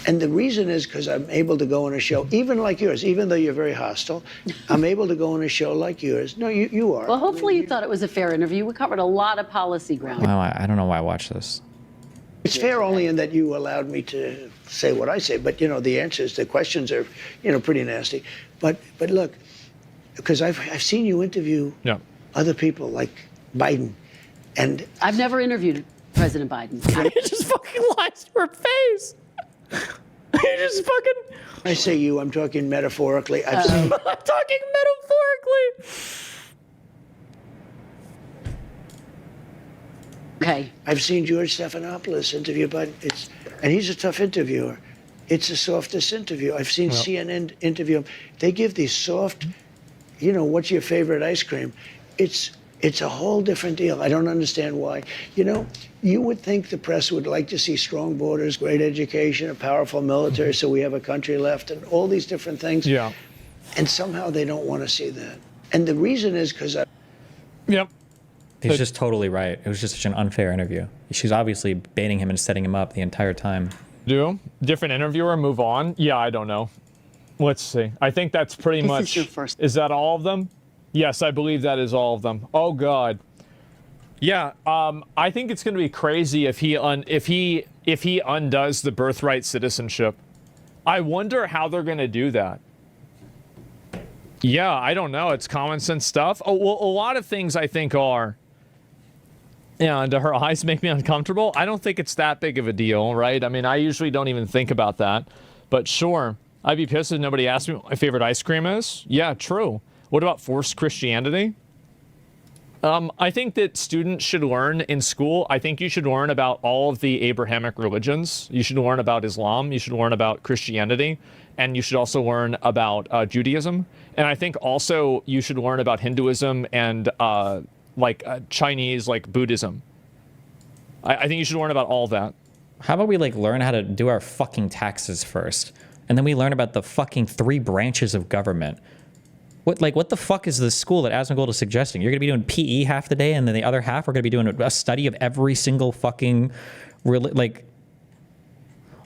And the reason is because I'm able to go on a show, even like yours, even though you're very hostile, I'm able to go on a show like yours. No, you are. Well, hopefully you thought it was a fair interview. We covered a lot of policy ground. Wow, I don't know why I watched this. It's fair only in that you allowed me to say what I say, but, you know, the answers, the questions are, you know, pretty nasty. But look, because I've seen you interview other people like Biden, and I've never interviewed President Biden. You just fucking lies to her face. You just fucking... I say you, I'm talking metaphorically. I'm talking metaphorically. Okay. I've seen George Stephanopoulos interview Biden, and he's a tough interviewer. It's the softest interview. I've seen CNN interview him. They give these soft, you know, what's your favorite ice cream? It's a whole different deal. I don't understand why. You know, you would think the press would like to see strong borders, great education, a powerful military, so we have a country left, and all these different things. Yeah. And somehow they don't want to see that. And the reason is because He's just totally right. It was just such an unfair interview. She's obviously baiting him and setting him up the entire time. Different interviewer, move on? Yeah, I don't know. Let's see. I think that's pretty much... Is that all of them? Yes, I believe that is all of them. Oh, God. Yeah, I think it's going to be crazy if he undoes the birthright citizenship. I wonder how they're going to do that. Yeah, I don't know. It's common sense stuff. Oh, well, a lot of things I think are... Yeah, and do her eyes make me uncomfortable? I don't think it's that big of a deal, right? I mean, I usually don't even think about that. But sure, I'd be pissed if nobody asked me what my favorite ice cream is. Yeah, true. What about forced Christianity? I think that students should learn in school. I think you should learn about all of the Abrahamic religions. You should learn about Islam. You should learn about Christianity. And you should also learn about Judaism. And I think also you should learn about Hinduism and Chinese, like Buddhism. I think you should learn about all that. How about we learn how to do our fucking taxes first, and then we learn about the fucking 3 branches of government. What the fuck is the school that AsmonGold is suggesting? You're gonna be doing PE half the day, and then the other half we're gonna be doing a study of every single fucking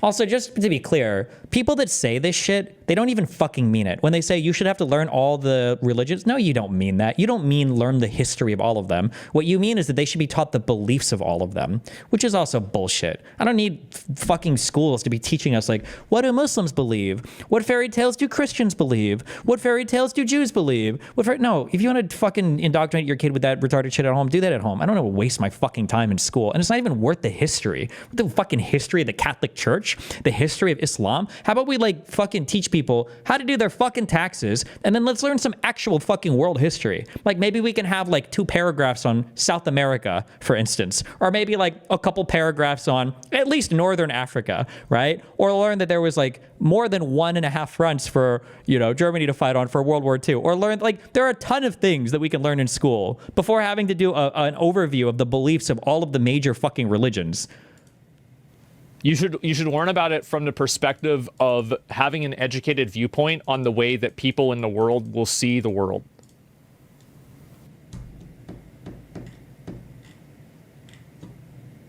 Also, just to be clear, people that say this shit, they don't even fucking mean it. When they say you should have to learn all the religions, no, you don't mean that. You don't mean learn the history of all of them. What you mean is that they should be taught the beliefs of all of them, which is also bullshit. I don't need fucking schools to be teaching us, what do Muslims believe? What fairy tales do Christians believe? What fairy tales do Jews believe? No, if you want to fucking indoctrinate your kid with that retarded shit at home, do that at home. I don't want to waste my fucking time in school. And it's not even worth the history. The fucking history of the Catholic Church, the history of Islam. How about we fucking teach people how to do their fucking taxes, and then let's learn some actual fucking world history. Maybe we can have 2 paragraphs on South America, for instance, or maybe a couple paragraphs on at least Northern Africa, right? Or learn that there was more than 1.5 fronts for, Germany to fight on for World War II, or learn there are a ton of things that we can learn in school before having to do an overview of the beliefs of all of the major fucking religions. You should learn about it from the perspective of having an educated viewpoint on the way that people in the world will see the world.